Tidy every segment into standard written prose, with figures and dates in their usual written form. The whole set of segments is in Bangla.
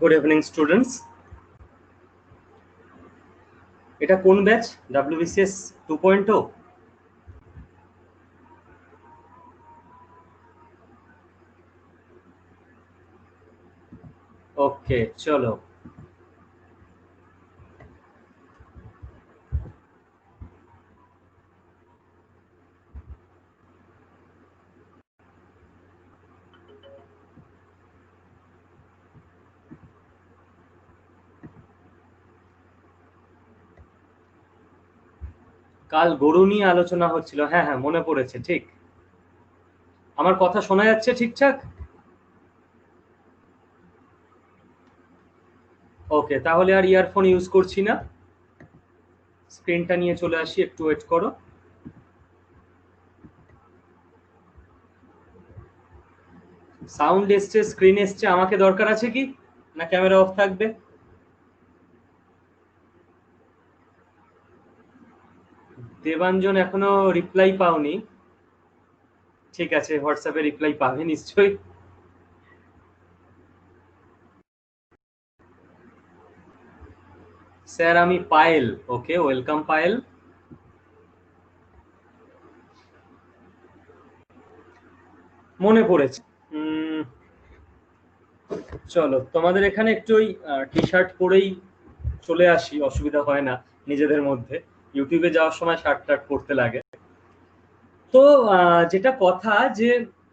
Good evening students. এটা কোন ব্যাচ? WBCS 2.0। ওকে, চলো। কাল গরু নিয়ে আলোচনা হচ্ছিল, হ্যাঁ হ্যাঁ মনে পড়েছে। ঠিক, আমার কথা শোনা যাচ্ছে ঠিকঠাক? ওকে, তাহলে আর ইয়ারফোন ইউজ করছি না। স্ক্রিনটা নিয়ে চলে আসি, একটু ওয়েট করো। সাউন্ড এসছে, স্ক্রিন এসছে, আমাকে দরকার আছে কি না ক্যামেরা অফ থাকবে? দেবাঞ্জন এখনো রিপ্লাই পাওনি। ঠিক আছে, হোয়াটসঅ্যাপে রিপ্লাই পাবে নিশ্চয়ই। স্যার আমি পায়েল। ওকে, ওয়েলকাম পায়েল। মনে পড়েছে। চলো, তোমাদের এখানে একটু ওই টি শার্ট পরেই চলে আসি, অসুবিধা হয় না নিজেদের মধ্যে। ইউটিউবে যাওয়ার সময় শার্ট টার্ট পরতে লাগে। তো যেটা কথা, যে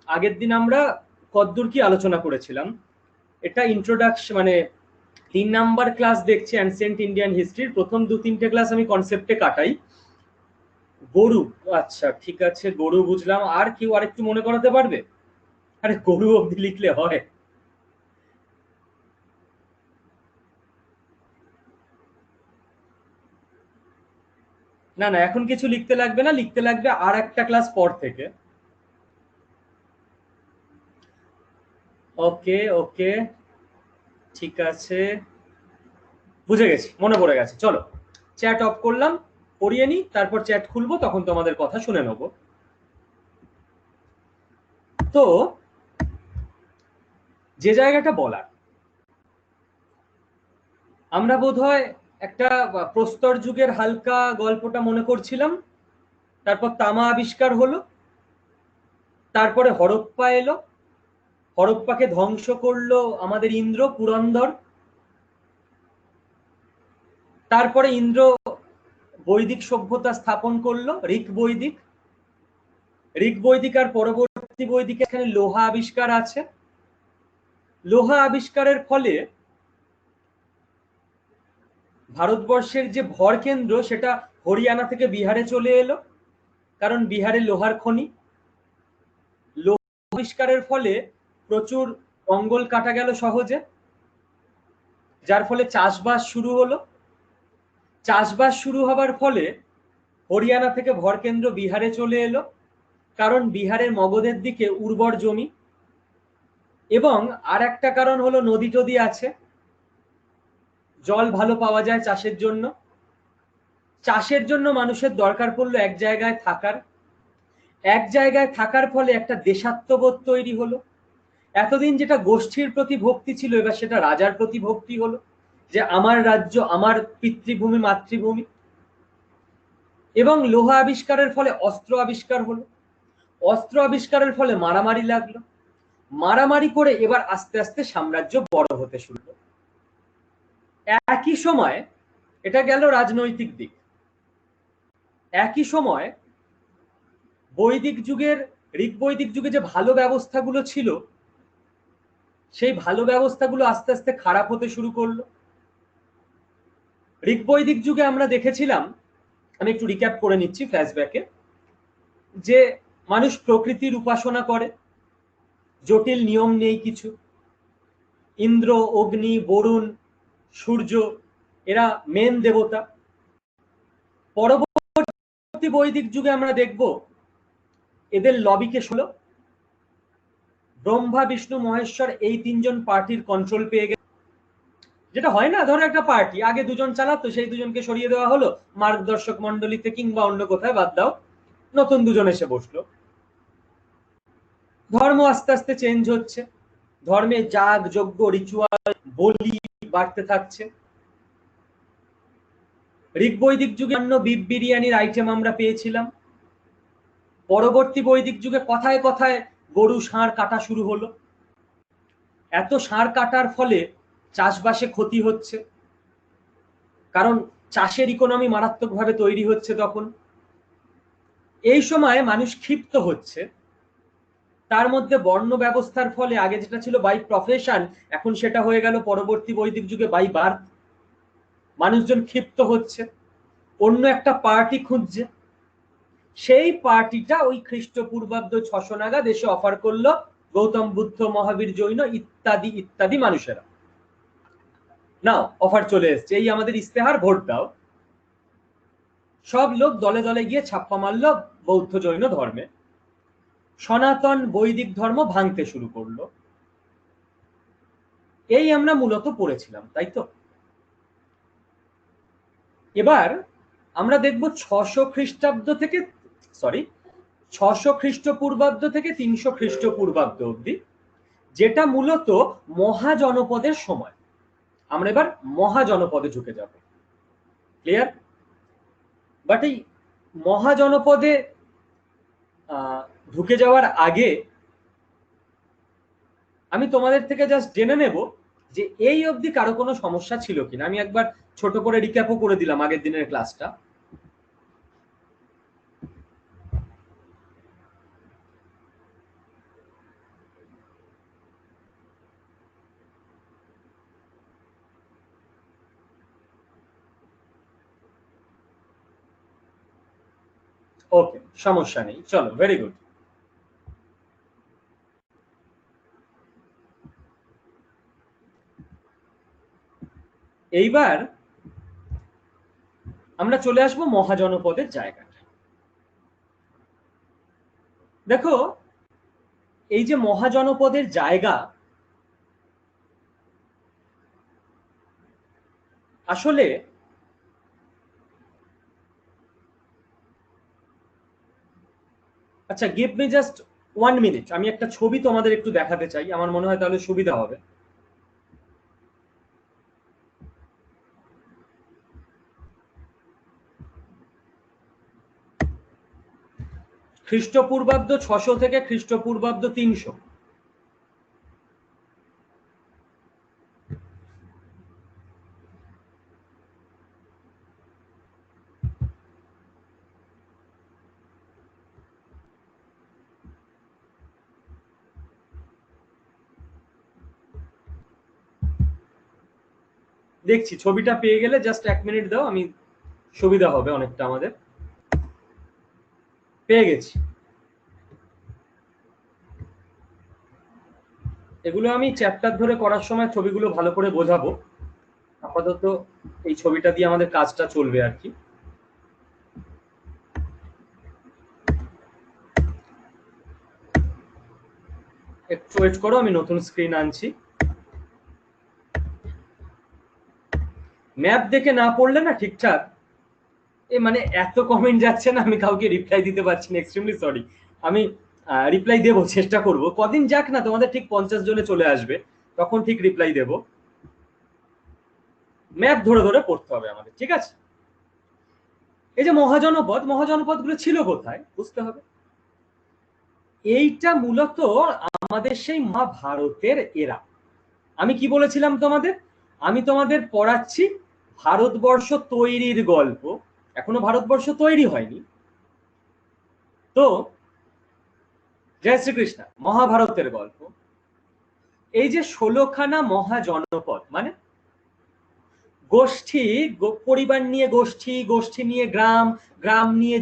আগের দিন আমরা কতদূর কি আলোচনা করেছিলাম, এটা ইন্ট্রোডাকশন, মানে 3 নাম্বার ক্লাস দেখছি অ্যানসিয়েন্ট ইন্ডিয়ান হিস্ট্রির। প্রথম 2-3টে ক্লাস আমি কনসেপ্টে কাটাই। গরু, আচ্ছা ঠিক আছে, গরু বুঝলাম। আর কেউ আরেকটু মনে করাতে পারবে? আরে গরু অব্দি লিখলে হয়? না না, এখন কিছু লিখতে লাগবে না, লিখতে লাগবে আর একটা ক্লাস পর থেকে। ওকে ওকে, ঠিক আছে, বুঝে গেছি, মনে পড়ে গেছে। চলো, চ্যাট অফ করলাম, পড়িয়ে নি, তারপর চ্যাট খুলবো, তখন তোমাদের কথা শুনে নেব। তো যে জায়গাটা বলার, আমরা বোধহয় একটা প্রস্তর যুগের হালকা গল্পটা মনে করছিলাম। তারপর তামা আবিষ্কার হলো, তারপরে হরপ্পা এলো, হরপ্পাকে ধ্বংস করলো আমাদের ইন্দ্র পুরন্দর। তারপরে ইন্দ্র বৈদিক সভ্যতা স্থাপন করলো, ঋক বৈদিক। ঋক বৈদিক আর পরবর্তী বৈদিক, এখানে লোহা আবিষ্কার আছে। লোহা আবিষ্কারের ফলে ভারতবর্ষের যে ভর কেন্দ্র, সেটা হরিয়ানা থেকে বিহারে চলে এলো, কারণ বিহারে লোহার খনি। লোহা আবিষ্কারের ফলে প্রচুর জঙ্গল কাটা গেল সহজে, যার ফলে চাষবাস শুরু হলো। চাষবাস শুরু হবার ফলে হরিয়ানা থেকে ভরকেন্দ্র বিহারে চলে এলো, কারণ বিহারের মগধের দিকে উর্বর জমি। এবং আর একটা কারণ হলো নদী টদী আছে, জল ভালো পাওয়া যায় চাষের জন্য। চাষের জন্য মানুষের দরকার পড়লো এক জায়গায় থাকার। এক জায়গায় থাকার ফলে একটা দেশাত্মবোধ তৈরি হলো। এতদিন যেটা গোষ্ঠীর প্রতি ভক্তি ছিল, এবার সেটা রাজার প্রতি ভক্তি হলো, যে আমার রাজ্য, আমার পিতৃভূমি, মাতৃভূমি। এবং লোহা আবিষ্কারের ফলে অস্ত্র আবিষ্কার হলো। অস্ত্র আবিষ্কারের ফলে মারামারি লাগলো। মারামারি করে এবার আস্তে আস্তে সাম্রাজ্য বড় হতে শুরু হলো। একই সময়, এটা গেল রাজনৈতিক দিক। একই সময় বৈদিক যুগের, ঋক বৈদিক যুগে যে ভালো ব্যবস্থাগুলো ছিল, সেই ভালো ব্যবস্থাগুলো আস্তে আস্তে খারাপ হতে শুরু করলো। ঋক বৈদিক যুগে আমরা দেখেছিলাম, আমি একটু রিক্যাপ করে নিচ্ছি ফ্ল্যাশব্যাকে, যে মানুষ প্রকৃতির উপাসনা করে, জটিল নিয়ম নেই কিছু। ইন্দ্র, অগ্নি, বরুণ, সূর্য, এরা মেন দেবতা। পরবর্তী বৈদিক যুগে আমরা দেখব এদের লবিকে হলো ব্রহ্মা, বিষ্ণু, মহেশ্বর, এই 3জন পার্টির কন্ট্রোল পেয়ে গেছে। যেটা হয় না, ধরো একটা পার্টি আগে 2জন চালাতো, সেই 2জনকে সরিয়ে দেওয়া হলো মার্গদর্শক মন্ডলীতে কিংবা অন্য কোথায়, বাদ দাও, নতুন 2জন এসে বসলো। ধর্ম আস্তে আস্তে চেঞ্জ হচ্ছে, ধর্মে যাগ যজ্ঞ রিচুয়াল বলি বাড়তে থাকছে। ঋগ বৈদিক যুগে বিফ বিরিয়ানির আইটেম আমরা পেয়েছিলাম। পরবর্তী বৈদিক যুগে কথায় কথায় গরু ষাঁড় কাটা শুরু হলো। এত ষাঁড় কাটার ফলে চাষবাসে ক্ষতি হচ্ছে, কারণ চাষের ইকোনমি মারাত্মকভাবে তৈরি হচ্ছে তখন। এই সময় মানুষ ক্ষিপ্ত হচ্ছে। তার মধ্যে বর্ণ ব্যবস্থার ফলে আগে যেটা ছিল বাই প্রফেশন, এখন সেটা হয়ে গেল পরবর্তী বৈদিক যুগে বাই বার্থ। মানুষজন ক্ষিপ্ত হচ্ছে, অন্য একটা পার্টি খুঁজছে। সেই পার্টিটা ওই খ্রিস্টপূর্বাব্দ 600 নাগাদ এসে অফার করলো গৌতম বুদ্ধ, মহাবীর, জৈন ইত্যাদি ইত্যাদি মানুষেরা। নাও অফার চলে এসছে, এই আমাদের ইস্তেহার, ভোট দাও। সব লোক দলে দলে গিয়ে ছাপ্পা মারল বৌদ্ধ জৈন ধর্মে। সনাতন বৈদিক ধর্ম ভাঙতে শুরু করলো। এই আমরা মূলত পড়েছিলাম, তাই তো? এবার আমরা দেখব 600 খ্রিস্টাব্দ থেকে 600 খ্রিস্টপূর্বাব্দ থেকে 300 খ্রিস্টপূর্বাব্দ অব্দি, যেটা মূলত মহাজনপদের সময়। আমরা এবার মহাজনপদে ঢুকে যাব। ক্লিয়ার? বাট এই মহাজনপদে ঢুকে যাওয়ার আগে আমি তোমাদের থেকে জাস্ট জেনে নেব যে এই অবধি কারো কোনো সমস্যা ছিল কিনা। আমি একবার ছোট করে রিক্যাপও করে দিলাম আগের দিনের ক্লাসটা। ওকে, সমস্যা নেই, চলো, ভেরি গুড। এইবার আমরা চলে আসবো মহাজনপদের জায়গাটা। দেখো, এই যে মহাজনপদের জায়গা, আসলে আচ্ছা, গিভ মি জাস্ট 1 মিনিট, আমি একটা ছবি তোমাদের একটু দেখাতে চাই, আমার মনে হয় তাহলে সুবিধা হবে। খ্রিস্টপূর্বাব্দ 600 থেকে খ্রিস্টপূর্বাব্দ 300। দেখছি ছবিটা পেয়ে গেলে জাস্ট 1 মিনিট দাও, আমি সুবিধা হবে অনেকটা আমাদের। পেয়ে গেছি। এগুলো আমি চ্যাপ্টার ধরে করার সময় ছবিগুলো ভালো করে বোঝাবো। আপাতত এই ছবিটা দিয়ে আমাদের কাজটা চলবে আর কি। একটু ওয়েট করো, আমি নতুন স্ক্রিন আনছি। ম্যাপ দেখে না পড়লে না ঠিকঠাক মানে এত কমেন্ট যাচ্ছে না, আমি কাউকে রিপ্লাই দিতে পারছি না, এক্সট্রিমলি সরি। আমি রিপ্লাই দেবো, চেষ্টা করব, কদিন যাক না, তোমাদের ঠিক 50 জনে চলে আসবে, তখন ঠিক রিপ্লাই দেব। ম্যাপ ধরে ধরে পড়তে হবে আমাদের, ঠিক আছে? এই যে মহাজনপদ গুলো ছিল কোথায় বুঝতে হবে। এইটা মূলত আমাদের সেই মহাভারতের এরা। আমি কি বলেছিলাম তোমাদের? আমি তোমাদের পড়াচ্ছি ভারতবর্ষ তৈরির গল্প, এখনো ভারতবর্ষ তৈরি হয়নি। তো জয় শ্রীকৃষ্ণ, মহাভারতের গল্প। এই যে 16খানা মহাজনপদ, মানে গোষ্ঠী, পরিবার নিয়ে গোষ্ঠী, গোষ্ঠী নিয়ে গ্রাম, গ্রাম নিয়ে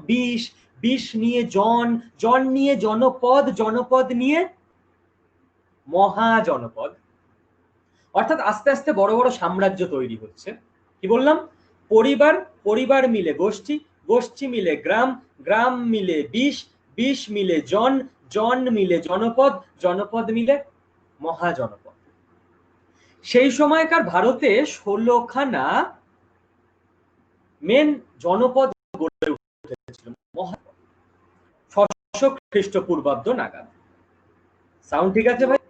বিষ, বিষ নিয়ে জন, জন নিয়ে জনপদ, জনপদ নিয়ে মহাজনপদ। অর্থাৎ আস্তে আস্তে বড় বড় সাম্রাজ্য তৈরি হচ্ছে। কি বললাম? পরিবার, পরিবার মিলে গোষ্ঠী, গোষ্ঠী মিলে গ্রাম, গ্রাম মিলে বিষ, বিষ মিলে জন, জন মিলে জনপদ, জনপদ মিলে মহাজনপদ। সেই সময়কার ভারতে 16খানা মেন জনপদ গড়ে উঠেছিল, মহাজনপদ, 600 খ্রিস্টপূর্বাব্দ নাগাদ। সাউন্ড ঠিক আছে ভাই?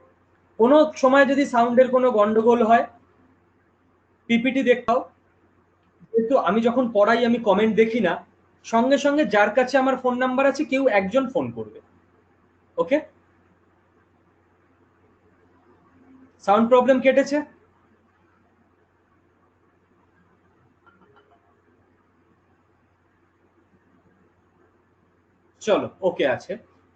কোনো সময় যদি সাউন্ডের কোনো গন্ডগোল হয়, পিপিটি দেখাও। কিন্তু আমি যখন পড়াই আমি কমেন্ট দেখি না, সঙ্গে সঙ্গে যার কাছে আমার ফোন নাম্বার আছে কেউ একজন ফোন করবে। ওকে, সাউন্ড প্রবলেম কেটেছে? চলো, ওকে আছে।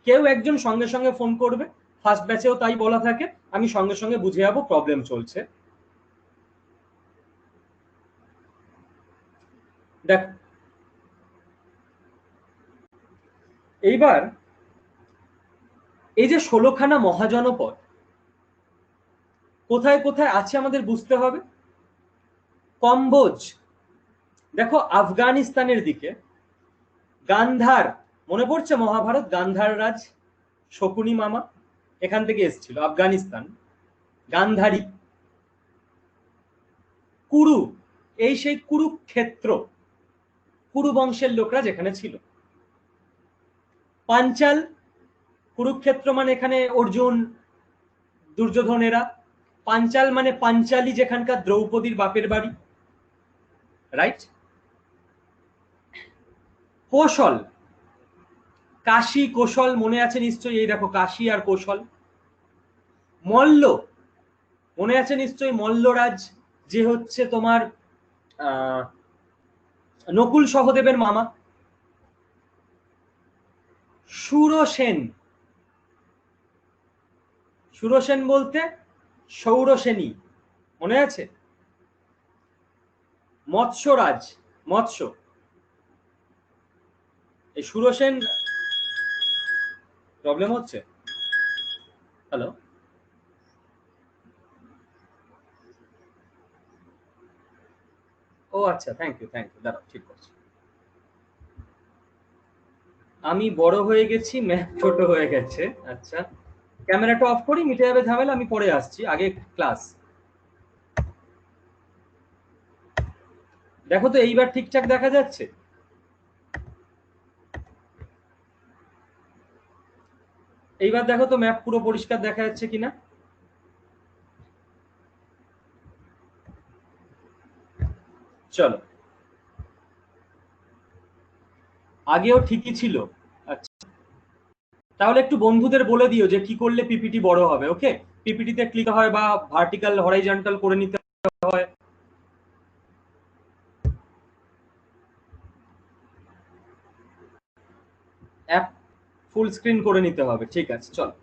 কেউ একজন সঙ্গে সঙ্গে ফোন করবে, ফার্স্ট ব্যাচেও তাই বলা থাকে, আমি সঙ্গে সঙ্গে বুঝে যাবো প্রবলেম চলছে। দেখ, এইবার এই যে 16খানা মহাজনপদ কোথায় কোথায় আছে আমাদের বুঝতে হবে। কম্বোজ, দেখো আফগানিস্তানের দিকে। গান্ধার, মনে পড়ছে মহাভারত, গান্ধার রাজ, শকুনি মামা এখান থেকে এসেছিল, আফগানিস্তান। গান্ধারী। কুরু, এই সেই কুরুক্ষেত্র, কুরু বংশের লোকরা যেখানে ছিল। পাঞ্চাল, কুরুক্ষেত্র মানে এখানে অর্জুন দুর্যোধনেরা। পাঞ্চাল মানে পাঞ্চালী, যেখানকার দ্রৌপদীর বাপের বাড়ি, রাইট। কৌশল, কাশী কৌশল মনে আছে নিশ্চয়ই, এই দেখো কাশী আর কৌশল। মল্ল, মনে আছে নিশ্চয়ই, মল্লরাজ যে হচ্ছে তোমার নকুল সহদেবের মামা। সুরসেন, সুরসেন বলতে সৌরসেনী, মনে আছে। মৎস্যরাজ, মৎস্য, এই সুরসেন। প্রবলেম হচ্ছে? হ্যালো, ও আচ্ছা, থ্যাংক ইউ দাঁড়াও, ঠিক করছি। আমি বড় হয়ে গেছি, ম্যাপ ছোট হয়ে গেছে। আচ্ছা, ক্যামেরাটা অফ করি, মিটে যাবে ঝামেলা, আমি পরে আসছি, আগে ক্লাস। দেখো তো এইবার ঠিকঠাক দেখা যাচ্ছে? এইবার দেখো তো ম্যাপ পুরো পরিষ্কার দেখা যাচ্ছে কিনা। চলো, আগেও ঠিকই ছিল। আচ্ছা, তাহলে একটু বন্ধুদের বলে দিও যে কি করলে পিপিটি বড় হবে। ওকে, পিপিটিতে ক্লিক হয় বা ভার্টিক্যাল হরাইজন্টাল করে নিতে হয়। অ্যাপ ফুল স্ক্রিন করে নিতে হবে, ঠিক আছে। চলো,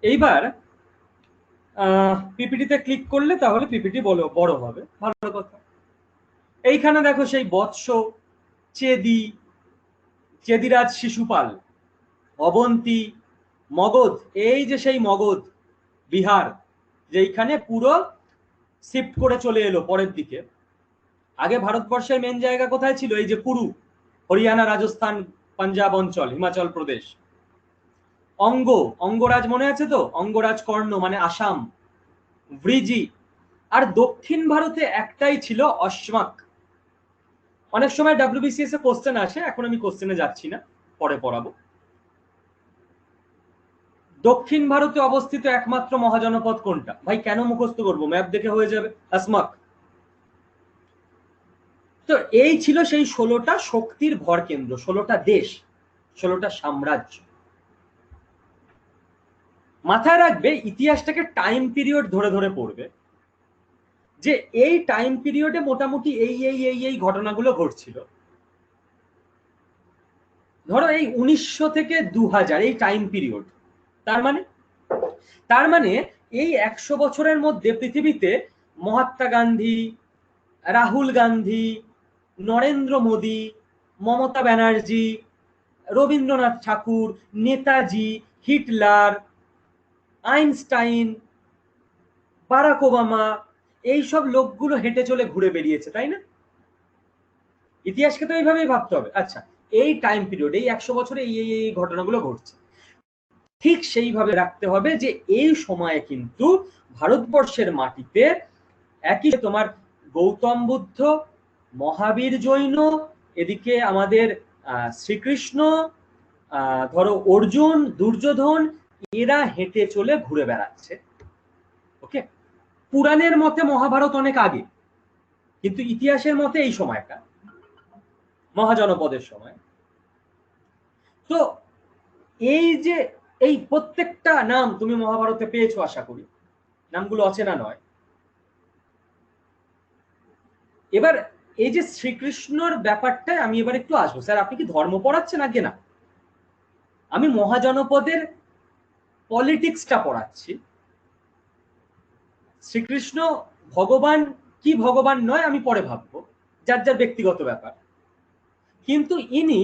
এইবার পিপিটিতে ক্লিক করলে তাহলে পিপিটি বড় হবে, ভালো কথা। এইখানে দেখো সেই বৎস, চেদি, চেদিরাজ শিশুপাল, অবন্তী, মগধ, এই যে সেই মগধ বিহার, যেইখানে পুরো শিফট করে চলে এলো পরের দিকে। আগে ভারতবর্ষের মেন জায়গা কোথায় ছিল? এই যে কুরু, হরিয়ানা, রাজস্থান, পাঞ্জাব অঞ্চল, হিমাচল প্রদেশ। অঙ্গরাজ মনে আছে তো, অঙ্গরাজ কর্ণ মানে আসাম, ব্রিজি। আর দক্ষিণ ভারতে একটাই ছিল, অশ্মাক। অনেক সময় ডাব্লিউবিসিএস এ কোশ্চেন আসে, এখন আমি কোশ্চেনে যাচ্ছি না, পরে পড়াবো। দক্ষিণ ভারতে অবস্থিত একমাত্র মহাজনপদ কোনটা? ভাই কেন মুখস্থ করবো, ম্যাপ দেখে হয়ে যাবে। আসমাক। তো এই ছিল সেই 16টা শক্তির ভর কেন্দ্র, 16টা দেশ, 16টা সাম্রাজ্য। মাথায় রাখবে, ইতিহাসটাকে টাইম পিরিয়ড ধরে ধরে পড়বে, যে এই টাইম পিরিয়ডে মোটামুটি এই ঘটনাগুলো ঘটছিল। ধরো এই 1900 থেকে 2000 এই টাইম পিরিয়ড, তার মানে এই 100 বছরের মধ্যে পৃথিবীতে Mahatma Gandhi, Rahul Gandhi, Narendra Modi, Mamata Banerjee, Rabindranath Thakur, Netaji, Hitler, Einstein, Barack Obama, এইসব লোকগুলো হেঁটে চলে ঘুরে বেরিয়েছে, তাই না? ইতিহাসকে তো এইভাবেই ভাবতে হবে। আচ্ছা, এই টাইম পিরিয়ড, এই 100 বছরে এই ঘটনাগুলো ঘটছে, ঠিক সেইভাবে রাখতে হবে যে এই সময়ে কিন্তু ভারতবর্ষের মাটিতে একই তোমার গৌতম বুদ্ধ, মহাবীর জৈন, এদিকে আমাদের শ্রীকৃষ্ণ, ধরো অর্জুন, দুর্যোধন, এরা হেঁটে চলে ঘুরে বেড়াচ্ছে। ওকে, পুরাণের মতে মহাভারত অনেক আগে, কিন্তু ইতিহাসের মতে এই সময়টা মহাজনপদের সময়। তো এই যে এই প্রত্যেকটা নাম তুমি মহাভারতে পেয়েছো, আশা করি নামগুলো অচেনা নয়। এবার এই যে শ্রীকৃষ্ণর ব্যাপারটায় আমি এবার একটু আসবো। স্যার আপনি কি ধর্ম পড়াচ্ছেন আগে? না, আমি মহাজনপদের পলিটিক্সটা পড়াচ্ছি। শ্রীকৃষ্ণ ভগবান কি ভগবান নয় আমি পরে ভাববো, যার যার ব্যক্তিগত ব্যাপার। কিন্তু ইনি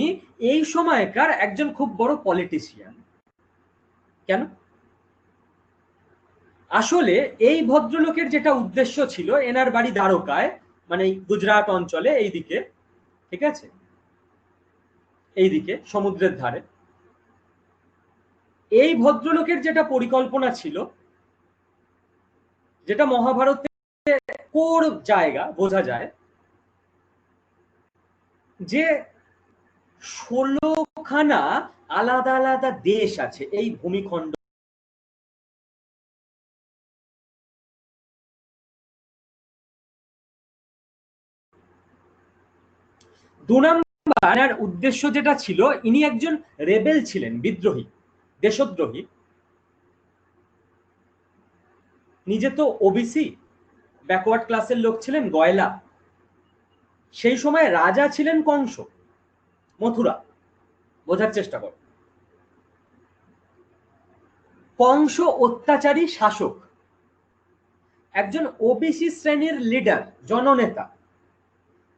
এই সময়কার একজন খুব বড় পলিটিশিয়ান। কেন? আসলে এই ভদ্রলোকের যেটা উদ্দেশ্য ছিল, এনার বাড়ি দ্বারকায়, মানে গুজরাট অঞ্চলে এইদিকে, ঠিক আছে, এইদিকে সমুদ্রের ধারে। এই ভদ্রলোকের যেটা পরিকল্পনা ছিল, যেটা মহাভারতে কোর জায়গা বোঝা যায়, যে 16খানা আলাদা আলাদা দেশ আছে এই ভূমিখণ্ড। দু নম্বর উদ্দেশ্য যেটা ছিল, ইনি একজন রেবেল ছিলেন, বিদ্রোহী, দেশদ্রোহী। নিজে তো ওবিসি ব্যাকওয়ার্ড ক্লাসের লোক ছিলেন, গয়লা। সেই সময় রাজা ছিলেন কংস, মথুরা। বোঝার চেষ্টা কর, কংস অত্যাচারী শাসক, একজন ওবিসি শ্রেণীর লিডার, জননেতা,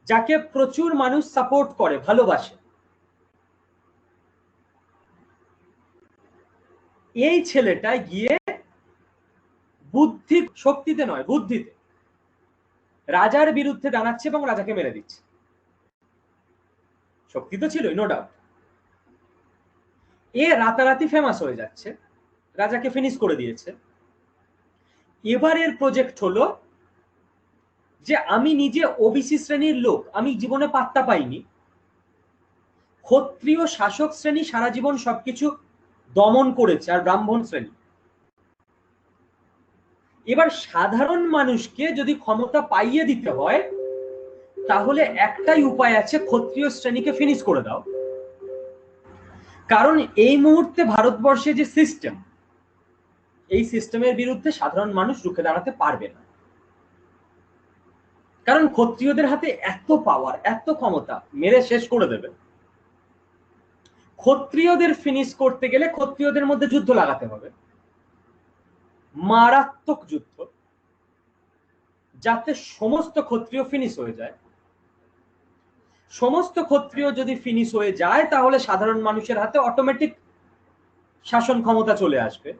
যাকে প্রচুর মানুষ সাপোর্ট করে, ভালোবাসে। এই ছেলেটা গিয়ে বুদ্ধি শক্তিতে নয়, বুদ্ধিতে রাজার বিরুদ্ধে দাঁড়াচ্ছে এবং রাজাকে মেরে দিচ্ছে। শক্তি তো ছিলই, নো ডাউট। এ রাতারাতি ফেমাস হয়ে যাচ্ছে, রাজাকে ফিনিশ করে দিয়েছে। এবারের প্রজেক্ট হলো যে আমি নিজে ওবিসি শ্রেণীর লোক, আমি জীবনে পাত্তা পাইনি, ক্ষত্রিয় শাসক শ্রেণী সারা জীবন সবকিছু দমন করেছে, আর ব্রাহ্মণ শ্রেণী। এবার সাধারণ মানুষকে যদি ক্ষমতা পাইয়ে দিতে হয়, তাহলে একটাই উপায় আছে, ক্ষত্রিয় শ্রেণীকে ফিনিশ করে দাও। কারণ এই মুহূর্তে ভারতবর্ষে যে সিস্টেম, এই সিস্টেমের বিরুদ্ধে সাধারণ মানুষ রুখে দাঁড়াতে পারবে না। কারণ ক্ষত্রিয়দের হাতে এত পাওয়ার, এত ক্ষমতা, মেরে শেষ করে দেবে। ক্ষত্রিয়দের ফিনিশ করতে গেলে ক্ষত্রিয়দের মধ্যে যুদ্ধ লাগাতে হবে, মারাত্মক যুদ্ধ, যাতে সমস্ত ক্ষত্রিয় ফিনিশ হয়ে যায়। সমস্ত ক্ষত্রিয় যদি ফিনিশ হয়ে যায়, তাহলে সাধারণ মানুষের হাতে অটোমেটিক শাসন ক্ষমতা চলে আসবে।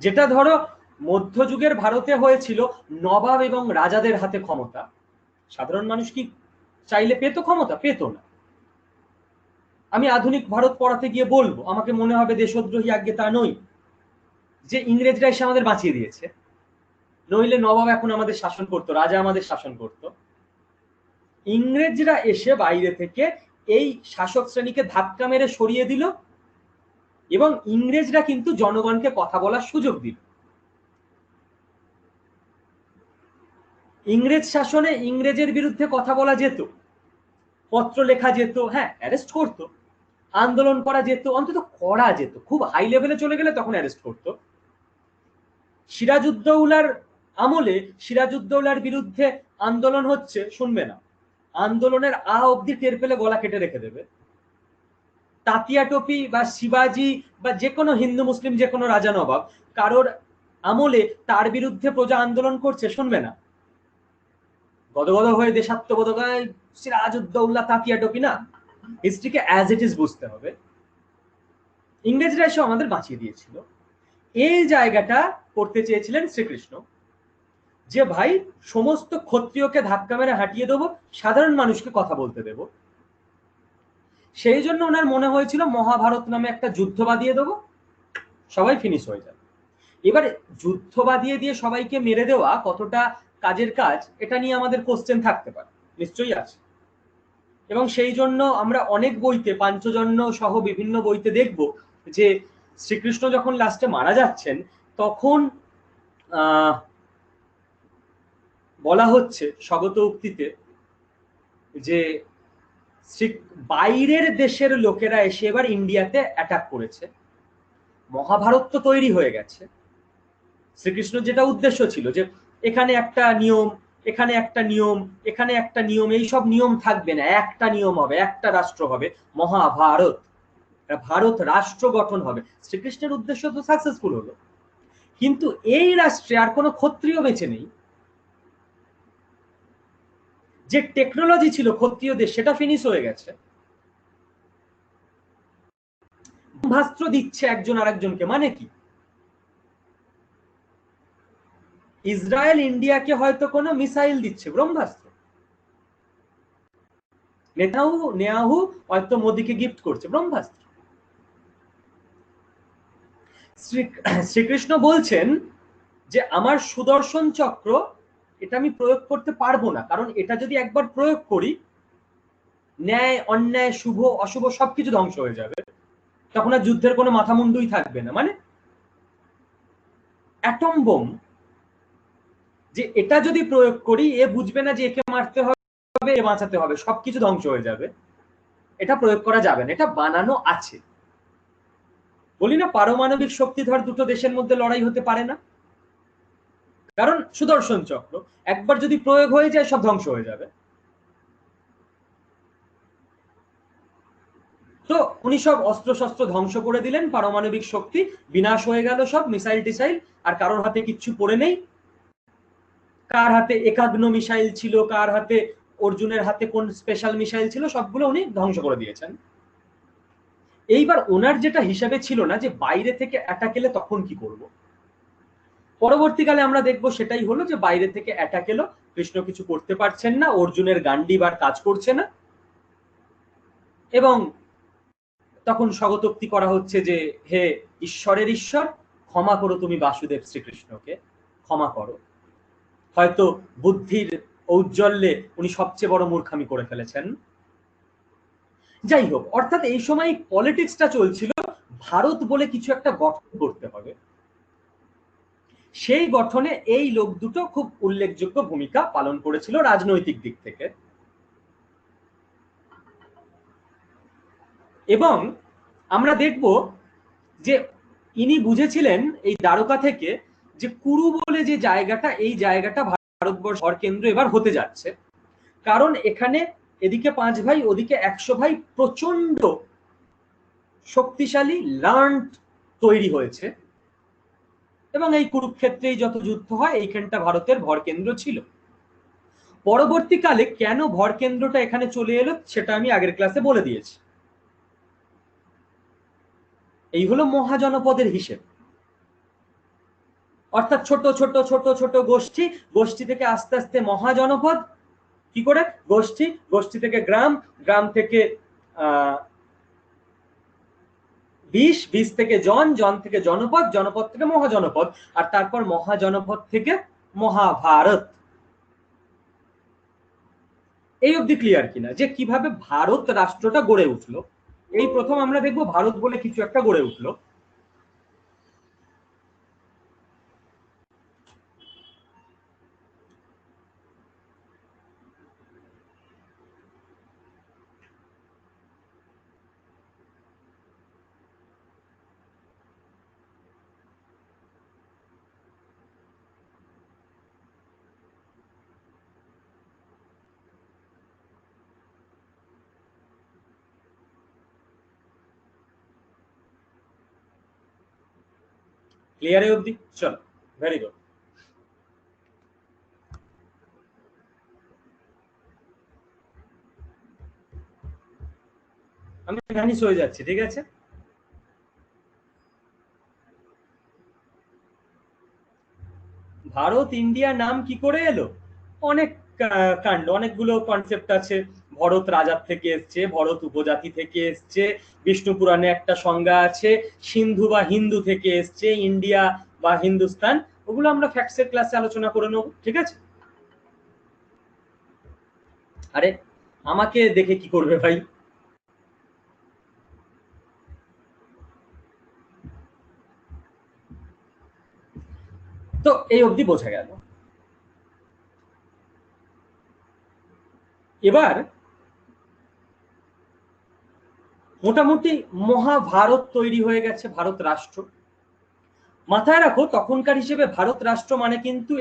যেটা ধরো মধ্যযুগের ভারতে হয়েছিল, নবাব এবং রাজাদের হাতে ক্ষমতা। সাধারণ মানুষ কি চাইলে পেত ক্ষমতা? পেত না। আমি আধুনিক ভারত পড়াতে গিয়ে বলবো, আমাকে মনে হবে দেশদ্রোহী, আগে তা নই, যে ইংরেজরা এসে আমাদের বাঁচিয়ে দিয়েছে। নইলে নবাব এখন আমাদের শাসন করতো, রাজা আমাদের শাসন করতো। ইংরেজরা এসে বাইরে থেকে এই শাসক শ্রেণীকে ধাক্কা মেরে সরিয়ে দিল, এবং ইংরেজরা কিন্তু জনগণকে কথা বলার সুযোগ দিল। ইংরেজ শাসনে ইংরেজের বিরুদ্ধে কথা বলা যেত, পত্র লেখা যেত, হ্যাঁ অ্যারেস্ট করতো, আন্দোলন করা যেত, অন্তত করা যেত। খুব হাই লেভেলে চলে গেলে তখন অ্যারেস্ট করতো। সিরাজউদ্দৌলার আমলে সিরাজউদ্দৌলার বিরুদ্ধে আন্দোলন হচ্ছে, শুনবে না, আন্দোলনের আ অব্দি টের পেলে গলা কেটে রেখে দেবে। তাতিয়া টোপি বা শিবাজি বা যে কোনো হিন্দু মুসলিম যে কোনো রাজা নবাব কারোর আমলে তার বিরুদ্ধে প্রজা আন্দোলন করছে, শুনবে না, গদগদ হয়ে দেশাত্মবোধক, সিরাজউদ্দৌলা তাতিয়া টোপি না। হিস্ট্রিকে অ্যাজ ইট ইজ বুঝতে হবে। ইংরেজরা এসে আমাদের বাঁচিয়ে দিয়েছিল। এই জায়গাটা করতে চেয়েছিলেন শ্রীকৃষ্ণ, যে ভাই সমস্ত ক্ষত্রিয়কে ধাক্কা মেরে হাঁটিয়ে দেবো, সাধারণ মানুষকে কথা বলতে দেব। সেই জন্য ওনার মনে হয়েছিল মহাভারত নামে একটা যুদ্ধ বাঁধিয়ে দেবো, সবাই ফিনিশ হয়ে যাবে। এবারে যুদ্ধ বাঁধিয়ে দিয়ে সবাইকে মেরে দেওয়া কতটা কাজের কাজ, এটা নিয়ে আমাদের কোশ্চেন থাকতে পারে, নিশ্চয়ই আছে। এবং সেই জন্য আমরা অনেক বইতে, পাঞ্চজন্য সহ বিভিন্ন বইতে দেখব যে শ্রীকৃষ্ণ যখন লাস্টে মারা যাচ্ছেন তখন বলা হচ্ছে স্বগত উক্তিতে যে বাইরের দেশের লোকেরা এসে এবার ইন্ডিয়াতে অ্যাটাক করেছে। মহাভারত তো তৈরি হয়ে গেছে, শ্রীকৃষ্ণ যেটা উদ্দেশ্য ছিল যে এখানে একটা নিয়ম, এখানে একটা নিয়ম, এখানে একটা নিয়ম, এইসব নিয়ম থাকবে না, একটা নিয়ম হবে, একটা রাষ্ট্র হবে, মহাভারত, ভারত রাষ্ট্র গঠন হবে। শ্রীকৃষ্ণের উদ্দেশ্য তো সাকসেসফুল হলো, কিন্তু এই রাষ্ট্রে আর কোনো ক্ষত্রিয় বেঁচে নেই। যে টেকনোলজি ছিল ক্ষত্রিয়দের সেটা ফিনিশ হয়ে গেছে। ব্রহ্মাস্ত্র দিচ্ছে একজন আরেকজনকে, মানে কি? ইসরায়েল ইন্ডিয়াকে হয়তো কোনো মিসাইল দিচ্ছে, ব্রহ্মাস্ত্র। নেতানিয়াহু হয়তো মোদিকে গিফট করছে, ব্রহ্মাস্ত্র। শ্রীকৃষ্ণ বলছেন যে আমার সুদর্শন চক্র, এটা আমি প্রয়োগ করতে পারবো না, কারণ এটা যদি একবার প্রয়োগ করি ন্যায় অন্যায় শুভ অশুভ সবকিছু ধ্বংস হয়ে যাবে, তখন আর যুদ্ধের কোনো মাথা মুন্ডুই থাকবে না। মানে অ্যাটম বোম, যে এটা যদি প্রয়োগ করি এ বুঝবে না যে একে মারতে হবে এ বাঁচাতে হবে, সবকিছু ধ্বংস হয়ে যাবে, এটা প্রয়োগ করা যাবে না, এটা বানানো আছে। বলি না পারমাণবিক শক্তিধর দুটো দেশের মধ্যে লড়াই হতে পারে না, কারণ সুদর্শন চক্র একবার যদি প্রয়োগ হয়ে যায় সব ধ্বংস হয়ে যাবে। তো উনি সব অস্ত্র শস্ত্র ধ্বংস করে দিলেন, পারমাণবিক শক্তি বিনাশ হয়ে গেল, সব মিসাইল টিসাইল আর কারোর হাতে কিচ্ছু পড়ে নেই। কার হাতে একাগ্ন মিসাইল ছিল, কার হাতে অর্জুনের হাতে কোন স্পেশাল মিসাইল ছিল, সবগুলো উনি ধ্বংস করে দিয়েছেন। এইবার ওনার যেটা হিসাবে ছিল না যে বাইরে থেকে অ্যাটাক এলে তখন কি করব। পরবর্তীকালে আমরা দেখব সেটাই হলো যে বাইরে থেকে অ্যাটাক এলো, কৃষ্ণ কিছু করতে পারছেন না, অর্জুনের গান্ডীব আর কাজ করছে না, এবং তখন স্বগতোক্তি করা হচ্ছে যে হে ঈশ্বরের ঈশ্বর, ক্ষমা করো তুমি বাসুদেব শ্রীকৃষ্ণকে, ক্ষমা করো। হয়তো বুদ্ধির ঔজ্জ্বল্যে উনি সবচেয়ে বড় মূর্খামি করে ফেলেছেন। যাই হোক, অর্থাৎ এই সময় পলিটিক্সটা চলছিল, ভারত বলে কিছু একটা গঠন করতে হবে। সেই গঠনে এই লোক দুটো খুব উল্লেখযোগ্য ভূমিকা পালন করেছিল রাজনৈতিক দিক থেকে। এবং আমরা দেখব যে ইনি বুঝেছিলেন এই দ্বারকা থেকে যে কুরু বলে যে জায়গাটা, এই জায়গাটা ভারতবর্ষ কেন্দ্র এবার হতে যাচ্ছে, কারণ এখানে এদিকে 5 ভাই ওদিকে 100 ভাই প্রচন্ড শক্তিশালী লার্নড তৈরি হয়েছে, এবং এই কুরুক্ষেত্রেই যত যুদ্ধ হয় এইখানটা ভারতের ভরকেন্দ্র ছিল। পরবর্তীকালে কেন ভরকেন্দ্রটা এখানে চলে এলো সেটা আমি আগের ক্লাসে বলে দিয়েছি। এই হলো মহাজনপদের হিসেব, অর্থাৎ ছোট ছোট ছোট ছোট গোষ্ঠী, গোষ্ঠী থেকে আস্তে আস্তে মহাজনপদ, কি করে গোষ্ঠী, গোষ্ঠী থেকে গ্রাম, গ্রাম থেকে 20, 20 থেকে জন, জন থেকে জনপদ, জনপদ থেকে মহাজনপদ, আর তারপর মহাজনপদ থেকে মহাভারত। এই অবধি ক্লিয়ার কিনা যে কিভাবে ভারত রাষ্ট্রটা গড়ে উঠলো? এই প্রথম আমরা দেখবো ভারত বলে কিছু একটা গড়ে উঠলো। ক্লিয়ার এই অবধি? চলো, ভেরি গুড। আমি ভ্যানিশ হয়ে যাচ্ছি, ঠিক আছে? ভারত ইন্ডিয়া নাম কি করে এলো? অনেক কাণ্ড, অনেকগুলো কনসেপ্ট আছে। ভরত রাজার থেকে এসছে, ভরত উপজাতি থেকে এসছে, বিষ্ণু পুরাণে একটা সংজ্ঞা আছে, সিন্ধু বা হিন্দু থেকে এসছে, ইন্ডিয়া বা হিন্দুস্তান, ওগুলো আমরা ফ্যাক্টসের ক্লাসে আলোচনা করে নেব, ঠিক আছে? আরে আমাকে দেখে কি করবে ভাই? তো এই অবধি বোঝা গেল। এবার মোটামুটি মহাভারত তৈরি হয়ে গেছে, ভারত রাষ্ট্র। মাথায় রাখো তখনকার হিসেবে ভারত রাষ্ট্র মানে কিন্তু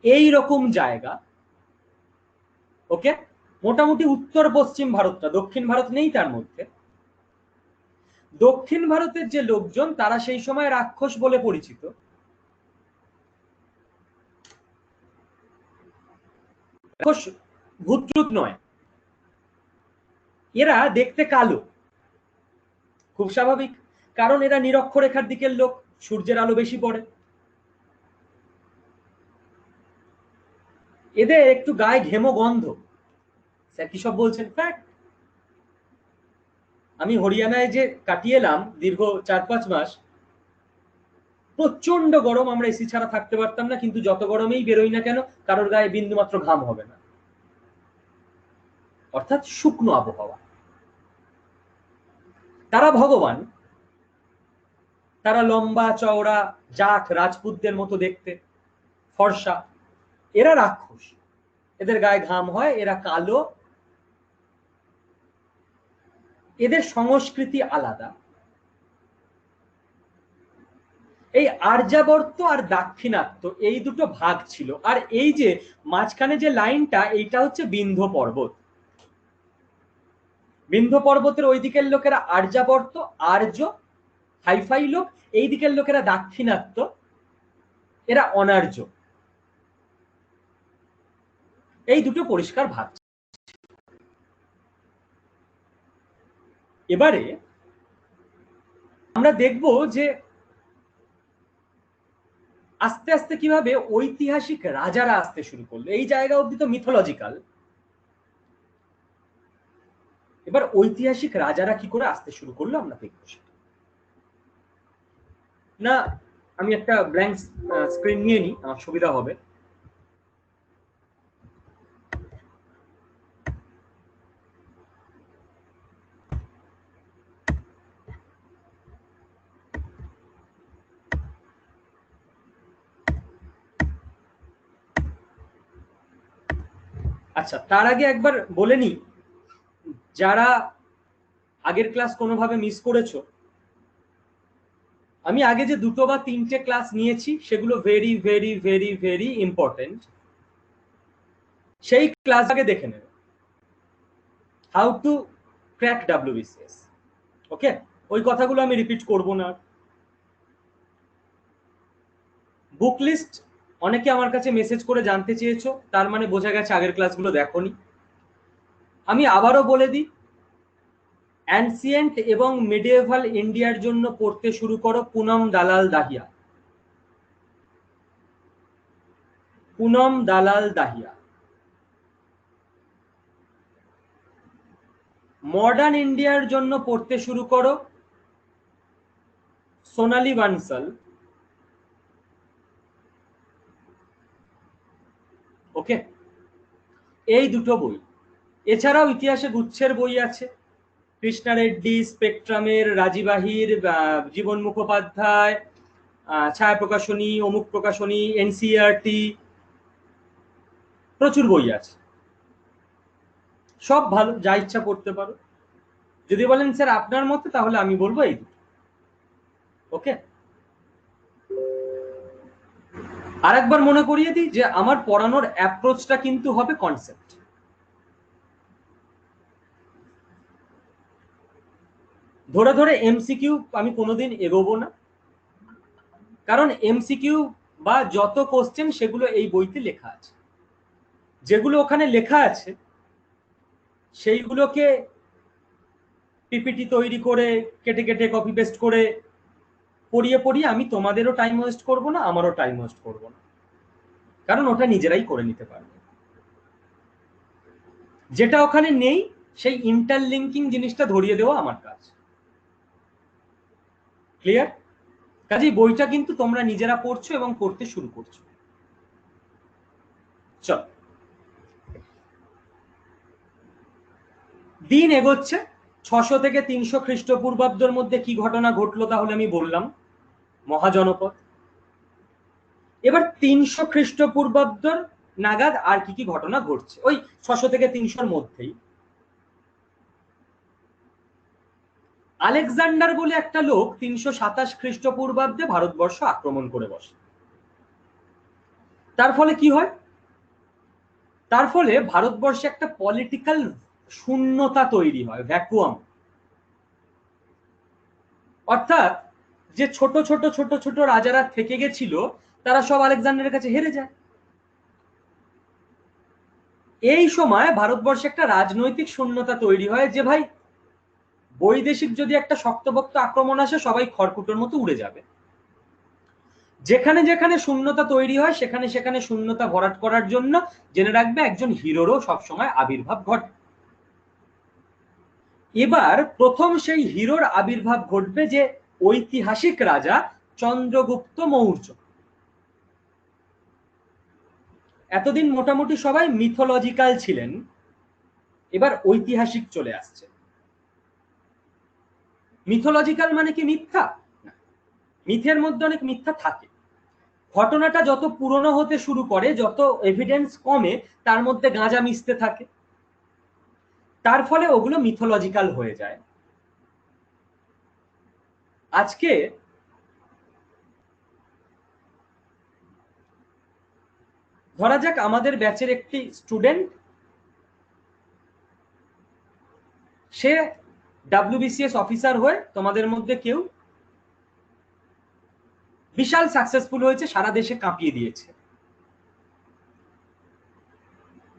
এই রকম জায়গা, ওকে, মোটামুটি উত্তর পশ্চিম ভারতটা, দক্ষিণ ভারত নেই তার মধ্যে। দক্ষিণ ভারতের যে লোকজন তারা সেই সময় রাক্ষস বলে পরিচিত। রাক্ষস ভূত নয়, এরা দেখতে কালো, খুব স্বাভাবিক, কারণ এরা নিরক্ষরেখার দিকের লোক, সূর্যের আলো বেশি পড়ে। এদের একটু গায়ে ঘেমো গন্ধ। স্যার কি সব বলছেন? ফ্যাক্ট। আমি হরিয়ানায় যে কাটিয়ে এলাম দীর্ঘ 4-5 মাস, প্রচন্ড গরম, আমরা এসি ছাড়া থাকতে পারতাম না, কিন্তু যত গরমেই বেরোই না কেন কারোর গায়ে বিন্দু মাত্র ঘাম হবে না, অর্থাৎ শুকনো আবহাওয়া। তারা ভগবান, তারা লম্বা চওড়া জাট রাজপুতদের মতো দেখতে, ফর্সা। এরা রাক্ষস, এদের গায়ে ঘাম হয়, এরা কালো, এদের সংস্কৃতি আলাদা। এই আর্যাবর্ত আর দাক্ষিণাত্য এই দুটো ভাগ ছিল। আর এই যে মাঝখানে যে লাইনটা, এইটা হচ্ছে বিন্ধ্য পর্বত। বিন্ধ্য পর্বতের ওই দিকের লোকেরা আর্যাবর্ত, আর্য, হাইফাই লোক, এই দিকের লোকেরা দাক্ষিণাত্য, এরা অনার্য। এই দুটো পরিষ্কার ভাগ। এবারে আমরা দেখব যে আস্তে আস্তে কিভাবে ঐতিহাসিক রাজারা আসতে শুরু করলো। এই জায়গা অবধি তো মিথোলজিক্যাল, এবার ঐতিহাসিক রাজারা কি করে আসতে শুরু করলো আমরা দেখব। না, আমি একটা ব্ল্যাঙ্ক স্ক্রিন নিয়ে নিই, আমার সুবিধা হবে। আচ্ছা, তার আগে একবার বলে নি, যারা আগের ক্লাস কোনোভাবে মিস করেছো, আমি আগে যে 2 বা 3টে ক্লাস নিয়েছি সেগুলো very very very very important, সেই ক্লাস আগে দেখে নেবে। হাউ টু ক্র্যাক WBCS, ওকে? ওই কথাগুলো আমি রিপিট করব না। বুক লিস্ট অনেকে আমার কাছে মেসেজ করে জানতে চেয়েছো, তার মানে বোঝা গেছে আগের ক্লাসগুলো দেখোনি। আমি আবারও বলে দিই, অ্যানসিয়েন্ট এবং মিডিয়েভাল ইন্ডিয়ার জন্য পড়তে শুরু করো পুনম দালাল দাহিয়া। পুনম দালাল দাহিয়া। মডার্ন ইন্ডিয়ার জন্য পড়তে শুরু করো সোনালী বানসাল, ওকে? এই দুটো বই, এছাড়াও ইতিহাসে গুচ্ছের বই আছে, কৃষ্ণা রেড্ডি, স্পেকট্রামের, রাজীবাহির, জীবন মুখোপাধ্যায়, ছায়া প্রকাশনী, অমুক প্রকাশনী, NCERT, প্রচুর বই আছে, সব ভালো, যা ইচ্ছা পড়তে পারো। যদি বলেন স্যার আপনার মতে, তাহলে আমি বলবো এই দুটো, ওকে? আর একবার মনে করিয়ে দিই যে আমার পড়ানোর অ্যাপ্রোচটা কিন্তু হবে কনসেপ্ট। ধরে ধরে MCQ আমি কোনোদিন এগোবো না, কারণ MCQ বা যত কোশ্চেন সেগুলো এই বইতে লেখা আছে। যেগুলো ওখানে লেখা আছে সেইগুলোকে পিপিটি তৈরি করে কেটে কেটে কপি পেস্ট করে পড়িয়ে পড়িয়ে আমি তোমাদেরও টাইম ওয়েস্ট করব না, আমারও টাইম ওয়েস্ট করব না, কারণ ওটা নিজেরাই করে নিতে পারবে। যেটা ওখানে নেই সেই ইন্টারলিঙ্কিং জিনিসটা ধরিয়ে দেওয়া আমার কাজ। ক্লিয়ার? কাজেই বইটা কিন্তু তোমরা নিজেরা পড়ছো এবং পড়তে শুরু করছো। চল, দিন এগোচ্ছে। 600 থেকে 300 খ্রিস্টপূর্বাব্দের মধ্যে কি ঘটনা ঘটলো তাহলে আমি বললাম, মহাজনপদ। এবার 300 খ্রিস্টপূর্বাব্দের নাগাদ আর কি কি ঘটনা ঘটছে, ওই 600 থেকে 300-র মধ্যেই আলেকজান্ডার বলে একটা লোক 327 খ্রিস্টপূর্বাব্দে ভারতবর্ষ আক্রমণ করে বসে। তার ফলে কি হয়? তার ফলে ভারতবর্ষে একটা পলিটিক্যাল শূন্যতা তৈরি হয়, ভ্যাকুয়াম। অর্থাৎ যে ছোট ছোট ছোট ছোট রাজারা থেকে গেছিল তারা সব আলেকজান্ডারের কাছে হেরে যায়। এই সময় ভারতবর্ষে একটা রাজনৈতিক শূন্যতা তৈরি হয় যে ভাই বৈদেশিক যদি একটা শক্তপোক্ত আক্রমণ আসে সবাই খড়কুটোর মতো উড়ে যাবে। যেখানে যেখানে শূন্যতা তৈরি হয় সেখানে সেখানে শূন্যতা ভরাট করার জন্য জেনে রাখবে একজন হিরোরও সবসময় আবির্ভাব ঘটে। এবার প্রথম সেই হিরোর আবির্ভাব ঘটবে যে ঐতিহাসিক রাজা চন্দ্রগুপ্ত মৌর্য। এতদিন মোটামুটি সবাই মিথোলজিক্যাল ছিলেন, এবার ঐতিহাসিক চলে আসছে। মিথোলজিক্যাল মানে কি মিথ্যা? মিথের মধ্যে অনেক মিথ্যা থাকে। ঘটনাটা যত পুরনো হতে শুরু করে, যত এভিডেন্স কমে, তার মধ্যে গাঁজা মিশতে থাকে, তার ফলে ওগুলো মিথোলজিক্যাল হয়ে যায়। আজকে ধরা যাক আমাদের ব্যাচের একটি স্টুডেন্ট, সে ডাব্লিউবিসিএস অফিসার হয়ে তোমাদের মধ্যে কেউ বিশাল সাকসেসফুল হয়েছে, সারা দেশে কাঁপিয়ে দিয়েছে।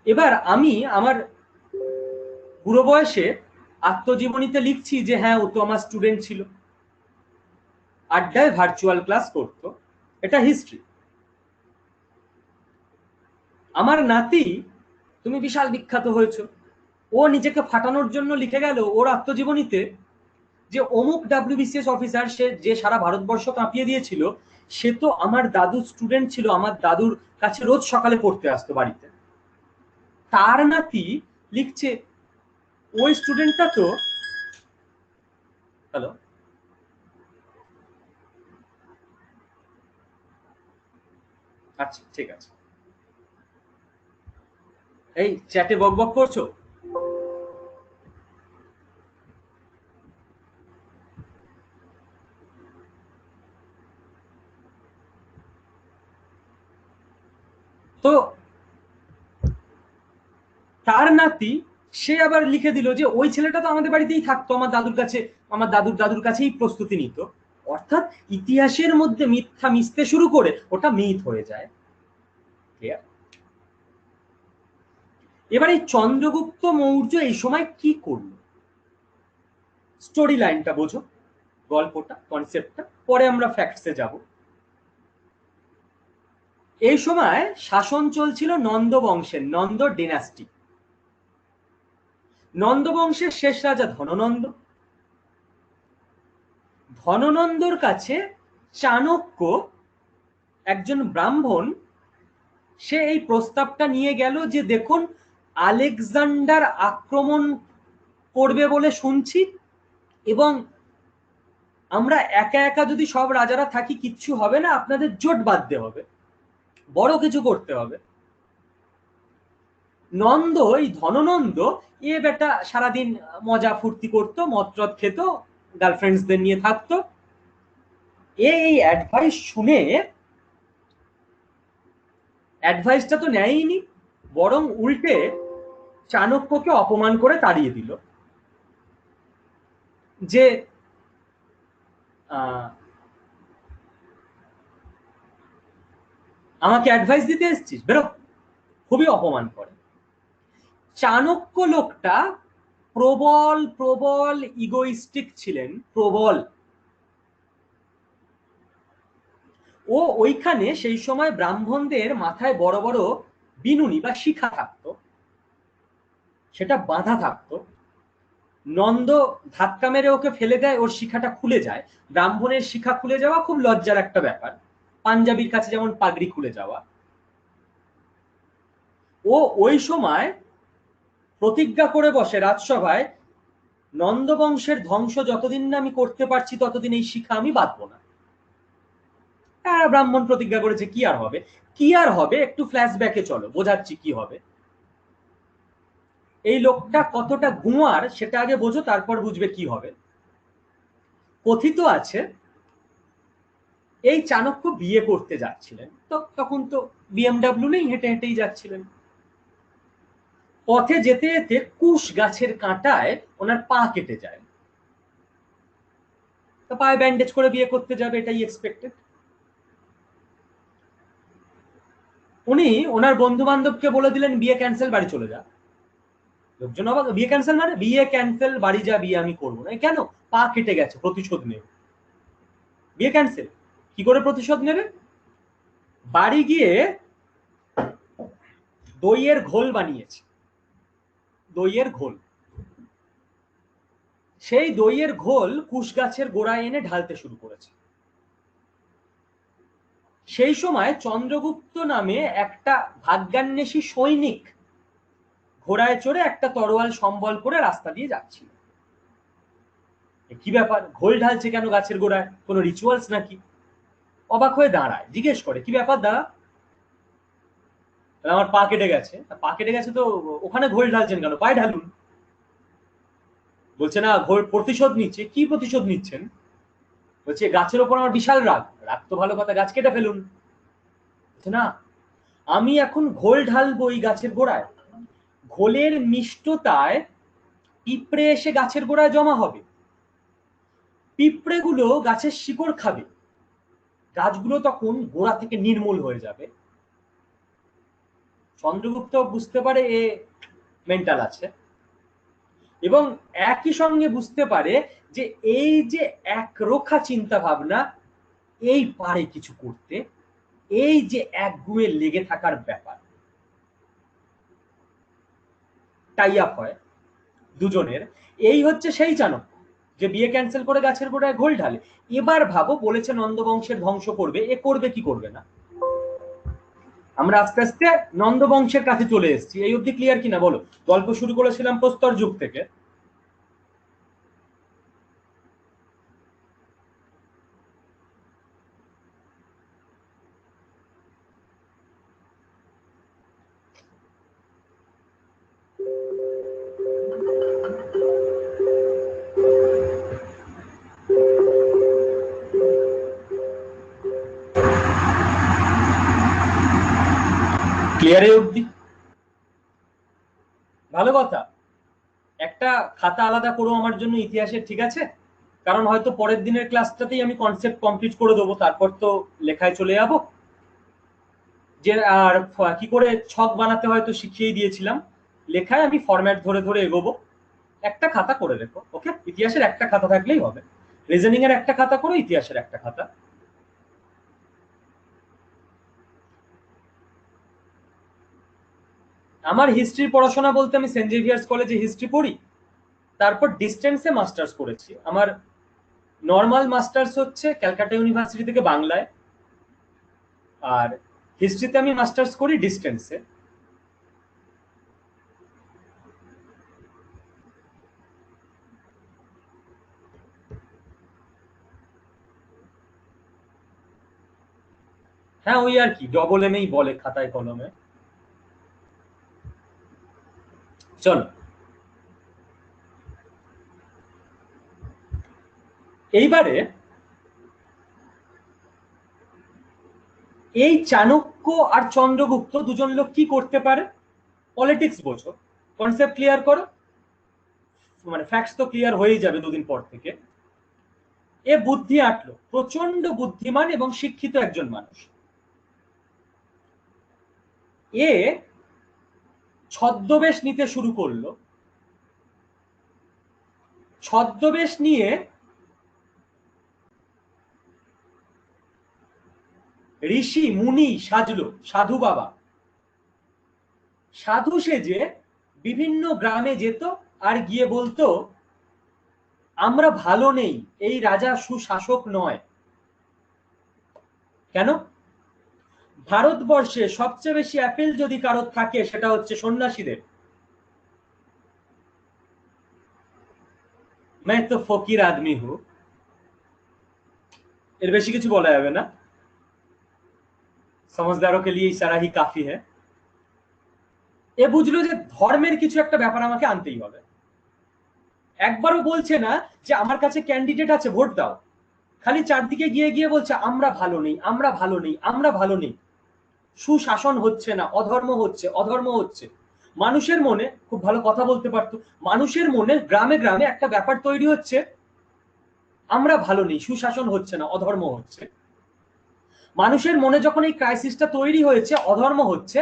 এবার আমি আমার বুড়ো বয়সে আত্মজীবনীতে লিখছি যে হ্যাঁ ও তো আমার স্টুডেন্ট ছিল, আড্ডায় ভার্চুয়াল ক্লাস করতো, এটা হিস্ট্রি। আমার নাতি তুমি বিশাল বিখ্যাত হয়েছো, ও নিজেকে ফাটানোর জন্য লিখে গেল ওর আত্মজীবনীতে যে অমুক ডাব্লিউবিসিএস অফিসার, সে যে সারা ভারতবর্ষ কাঁপিয়ে দিয়েছিল, সে তো আমার দাদুর স্টুডেন্ট ছিল, আমার দাদুর কাছে রোজ সকালে পড়তে আসতো বাড়িতে। তার নাতি লিখছে ওই স্টুডেন্টটা তো, হ্যালো, আচ্ছা ঠিক আছে, এই চ্যাটে বক বক করছো? তো তার নাতি সে আবার লিখে দিল যে ওই ছেলেটা তো আমাদের বাড়িতেই থাকতো, আমার দাদুর কাছে, আমার দাদুর কাছেই প্রস্তুতি নিত। অর্থাৎ ইতিহাসের মধ্যে মিথ্যা মিশতে শুরু করে ওটা মিথ হয়ে যায়। এবার এই চন্দ্রগুপ্ত মৌর্য এই সময় কি করলো, স্টোরি লাইনটা বোঝো, গল্পটা, কনসেপ্টটা, পরে আমরা ফ্যাক্টসে যাব। এই সময় শাসন চলছিল নন্দ বংশের, নন্দ ডিনাস্টি। নন্দ বংশের শেষ রাজা ধননন্দ। ধননন্দর কাছে চাণক্য, একজন ব্রাহ্মণ, সে এই প্রস্তাবটা নিয়ে গেল যে দেখুন আলেকজান্ডার আক্রমণ করবে বলে শুনছি, এবং আমরা একা একা যদি সব রাজারা থাকি কিচ্ছু হবে না, আপনাদের জোট বাঁধতে হবে, বড় কিছু করতে হবে। নন্দ, এই ধননন্দ, এ বেটা সারাদিন মজা ফুর্তি করতো, মদরদ খেত, গার্লফ্রেন্ডসদের নিয়ে থাকতো। এই অ্যাডভাইস শুনে অ্যাডভাইসটা তো নেয়নি, বরং উল্টে চাণক্যকে অপমান করে তাড়িয়ে দিল যে আমাকে অ্যাডভাইস দিতে এসেছিস, বেরো। খুবই অপমান করে। চাণক্য লোকটা প্রবল প্রবল ইগোইস্টিক ছিলেন, প্রবল। ও ওইখানে সেই সময় ব্রাহ্মণদের মাথায় বড় বড় বিনুনি বা শিখা থাকতো, সেটা বাঁধা থাকতো। নন্দ ধাক্কা মেরে ওকে ফেলে দেয়, ওর শিখাটা খুলে যায়। ব্রাহ্মণের শিখা খুলে যাওয়া খুব লজ্জার একটা ব্যাপার, পাঞ্জাবির কাছে যেমন পাগড়ি খুলে যাওয়া। ও ওই সময় প্রতিজ্ঞা করে বসে রাজসভায়, নন্দ বংশের ধ্বংস যতদিন না আমি করতে পারছি ততদিন এই শিখা আমি বাঁধবো না। ব্রাহ্মণ প্রতিজ্ঞা করেছে, কি আর হবে, কি আর হবে, একটু ফ্ল্যাশব্যাকে চলো বোঝাচ্ছি কি হবে। এই লোকটা কতটা গুয়ার সেটা আগে বোঝো, তারপর বুঝবে কি হবে। কথিত আছে এই চাণক্য বিয়ে করতে যাচ্ছিলেন, তো তখন তো বিএমডাব্লিউ নেই, হেঁটে হেঁটেই যাচ্ছিলেন। পথে যেতে যেতে কুশ গাছের কাঁটায় ওনার পা কেটে যায়, তো পায়ে ব্যান্ডেজ করে বিয়ে করতে যাবে, এটাই এক্সপেক্টেড। উনি ওনার বন্ধু বান্ধবকে বলে দিলেন বিয়ে ক্যান্সেল, বাড়ি চলে যা। লোকজন অবাক, বিয়ে ক্যান্সেল মানে? বিয়ে ক্যান্সেল, বাড়ি যা, বিয়ে আমি করবো না। কেন? পা কেটে গেছে, প্রতিশোধ নেবে। বিয়ে ক্যান্সেল, কি করে প্রতিশোধ নেবে? বাড়ি গিয়ে দইয়ের ঘোল বানিয়েছে, দইয়ের ঘোল। সেই দইয়ের ঘোল কুশ গাছের গোড়ায় এনে ঢালতে শুরু করেছে। সেই সময় চন্দ্রগুপ্ত নামে একটা ভাগ্যান্বেষী সৈনিক ঘোড়ায় চড়ে একটা তরোয়াল সম্বল করে রাস্তা দিয়ে যাচ্ছিল। কি ব্যাপার, ঘোল ঢালছে কেন গাছের গোড়ায়, কোনো রিচুয়ালস নাকি? অবাক হয়ে দাঁড়ায়, জিজ্ঞেস করে কি ব্যাপার দাদা? আমার পা কেটে গেছে। পা কেটে গেছে তো ওখানে ঘোল ঢালছেন কেন, পায়ে ঢালুন। বলছে না, ঘোল প্রতিশোধ নিচ্ছে। কি প্রতিশোধ নিচ্ছেন? বলছে গাছের ওপর আমার বিশাল রাগ। রাগ তো ভালো কথা, গাছ কেটে ফেলুন। না, আমি এখন ঘোল ঢালবো এই গাছের গোড়ায়, ঘোলের মিষ্টতায় পিঁপড়ে এসে গাছের গোড়ায় জমা হবে, পিঁপড়েগুলো গাছের শিকড় খাবে, গাছগুলো তখন গোড়া থেকে নির্মূল হয়ে যাবে। চন্দ্রগুপ্ত বুঝতে পারে এ মেন্টাল আছে, এবং একই সঙ্গে বুঝতে পারে যে এই যে একরোখা চিন্তা ভাবনা, এই পারে কিছু করতে, এই যে একগুঁয়ে লেগে থাকার ব্যাপার, টাই আপ হয় দুজনের। এই হচ্ছে সেই চাণক্য যে বিয়ে ক্যান্সেল করে গাছের গোড়ায় ঘোল ঢালে। এবার ভাবো, বলেছে নন্দবংশের ধ্বংস করবে, এ করবে কি করবে না? আমরা আস্তে আস্তে নন্দবংশের কাছে চলে এসেছি। এই অবধি ক্লিয়ার কিনা বলো? গল্প শুরু করেছিলাম প্রস্তর যুগ থেকে। ক্লিয়ার এই অবধি? ভালো কথা। একটা খাতা আলাদা করো আমার জন্য ইতিহাসের, ঠিক আছে? কারণ হয়তো পরের দিনের ক্লাসটাতেই আমি কনসেপ্ট কমপ্লিট করে দেবো, তারপর তো লেখায় চলে যাবো। যে আর কি করে ছক বানাতে হয়তো শিখিয়ে দিয়েছিলাম, লেখায় আমি ফরম্যাট ধরে ধরে এগোবো। একটা খাতা করে রেখো, ওকে? ইতিহাসের একটা খাতা থাকলেই হবে, রিজনিং এর একটা খাতা করো, ইতিহাসের একটা খাতা। আমার হিস্ট্রি পড়াশোনা বলতে, আমি সেন্ট জেভিয়ার্স কলেজে হিস্ট্রি পড়ি, তারপর ডিস্টেন্সে মাস্টার্স করেছি। আমার নর্মাল মাস্টার্স হচ্ছে ক্যালকাটা ইউনিভার্সিটি থেকে বাংলায়, আর হিস্ট্রিতে আমি মাস্টার্স করি ডিস্টেন্সে। হ্যাঁ, ওই আর কি, ডবল এমই বলে খাতায় কলমে। চলো, এইবারে এই চাণক্য আর চন্দ্রগুপ্ত দুজন লোক কি করতে পারে? পলিটিক্স বোঝো, কনসেপ্ট ক্লিয়ার করো, মানে ফ্যাক্টস তো ক্লিয়ার হয়েই যাবে দুদিন পর থেকে। এ বুদ্ধি আটলো, প্রচন্ড বুদ্ধিমান এবং শিক্ষিত একজন মানুষ। এ ছদ্মবেশ নিতে শুরু করলো, ছদ্মবেশ নিয়ে ঋষি মুনি সাজলো, সাধু বাবা। সাধু সেজে বিভিন্ন গ্রামে যেত, আর গিয়ে বলতো আমরা ভালো নেই, এই রাজা সুশাসক নয়। কেন? ভারতবর্ষে সবচেয়ে বেশি অ্যাপেল যদি কারোর থাকে, সেটা হচ্ছে সন্ন্যাসীদের। मैं तो ফকির আদমি হু, এর বেশি কিছু বলা যাবে না। समझदारों के लिए इशारा ही काफी है। এ বুঝলো যে ধর্মের কিছু একটা ব্যাপার আমাকে আনতেই হবে। একবারও বলছে না যে আমার কাছে ক্যান্ডিডেট আছে ভোট দাও, খালি চারদিকে গিয়ে গিয়ে বলছে আমরা ভালো নেই, আমরা ভালো নেই, আমরা ভালো নেই, সুশাসন হচ্ছে না, অধর্ম হচ্ছে, অধর্ম হচ্ছে। মানুষের মনে, খুব ভালো কথা বলতে পারতো, মানুষের মনে গ্রামে গ্রামে একটা ব্যাপার তৈরি হচ্ছে আমরা ভালো নেই, সুশাসন হচ্ছে না, অধর্ম হচ্ছে। মানুষের মনে যখন এই ক্রাইসিসটা তৈরি হয়েছে, অধর্ম হচ্ছে,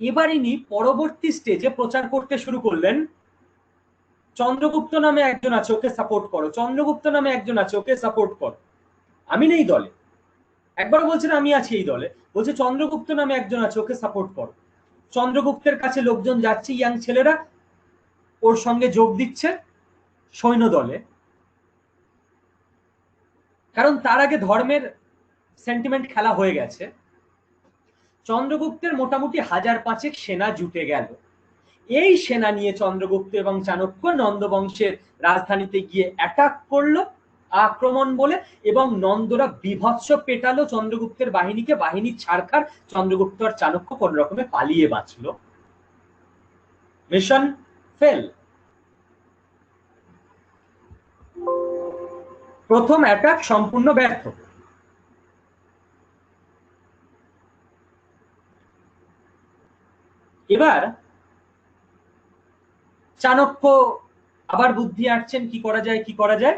এবার ইনি পরবর্তী স্টেজে প্রচার করতে শুরু করলেন চন্দ্রগুপ্ত নামে একজন আছে ওকে সাপোর্ট করো, চন্দ্রগুপ্ত নামে একজন আছে ওকে সাপোর্ট করো। আমি নেই দলে, একবার বলছেন আমি আছি এই দলে, বলছে চন্দ্রগুপ্ত নামে একজন আছে ওকে সাপোর্ট করো। চন্দ্রগুপ্তের কাছে লোকজন যাচ্ছে, ইয়াং ছেলেরা ওর সঙ্গে যোগ দিচ্ছে সৈন্য দলে, কারণ তার আগে ধর্মের সেন্টিমেন্ট খেলা হয়ে গেছে। চন্দ্রগুপ্তের মোটামুটি 1000-5 সেনা জুটে গেল। এই সেনা নিয়ে চন্দ্রগুপ্ত এবং চাণক্য নন্দবংশের রাজধানীতে গিয়ে অ্যাটাক করলো, আক্রমণ বলে, এবং নন্দরা বিভৎস পেটালো চন্দ্রগুপ্তের বাহিনীকে, বাহিনী ছাড়খাড়, চন্দ্রগুপ্ত আর চাণক্য কোন রকমে পালিয়ে বাঁচলো। Mission fail. প্রথম অ্যাটাক সম্পূর্ণ ব্যর্থ। এবার চাণক্য আবার বুদ্ধি আঁটছেন কি করা যায়, কি করা যায়।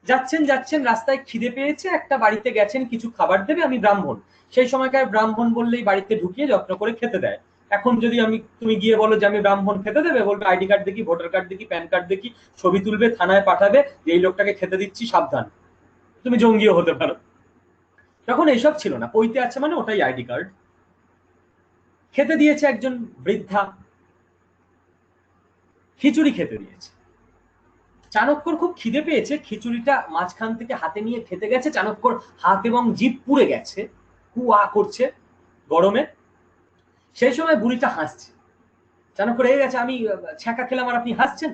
যাচ্ছেন যাচ্ছেন, রাস্তায় খিদে পেয়েছে, একটা বাড়িতে গেছেন কিছু খাবার দেবে, আমি ব্রাহ্মণ, সেই সময়কার ব্রাহ্মণ বললেই বাড়িতে ঢুকিয়ে যত্ন করে খেতে দেয়। এখন যদি তুমি গিয়ে বলো যে আমি ব্রাহ্মণ, খেতে দেবে? বলবে আইডি কার্ড দেখি, ভোটার কার্ড দেখি, প্যান কার্ড দেখি, ছবি তুলবে, থানায় পাঠাবে যে এই লোকটাকে খেতে দিচ্ছি, সাবধান, তুমি জঙ্গিও হতে পারো। তখন এইসব ছিল না, পইতে আছে মানে ওটাই আইডি কার্ড। খেতে দিয়েছে একজন বৃদ্ধা, খিচুড়ি খেতে দিয়েছে। চাণক্যর খুব খিদে পেয়েছে, খিচুড়িটা মাঝখান থেকে হাতে নিয়ে খেতে গেছে, চাণক্যর হাত এবং জিভ পুড়ে গেছে, কুয়া করছে গরমে। সেই সময় বুড়িটা হাসছে, চাণক্য রেগে গেছে, আমি ছ্যাঁকা খেলাম আর আপনি হাসছেন।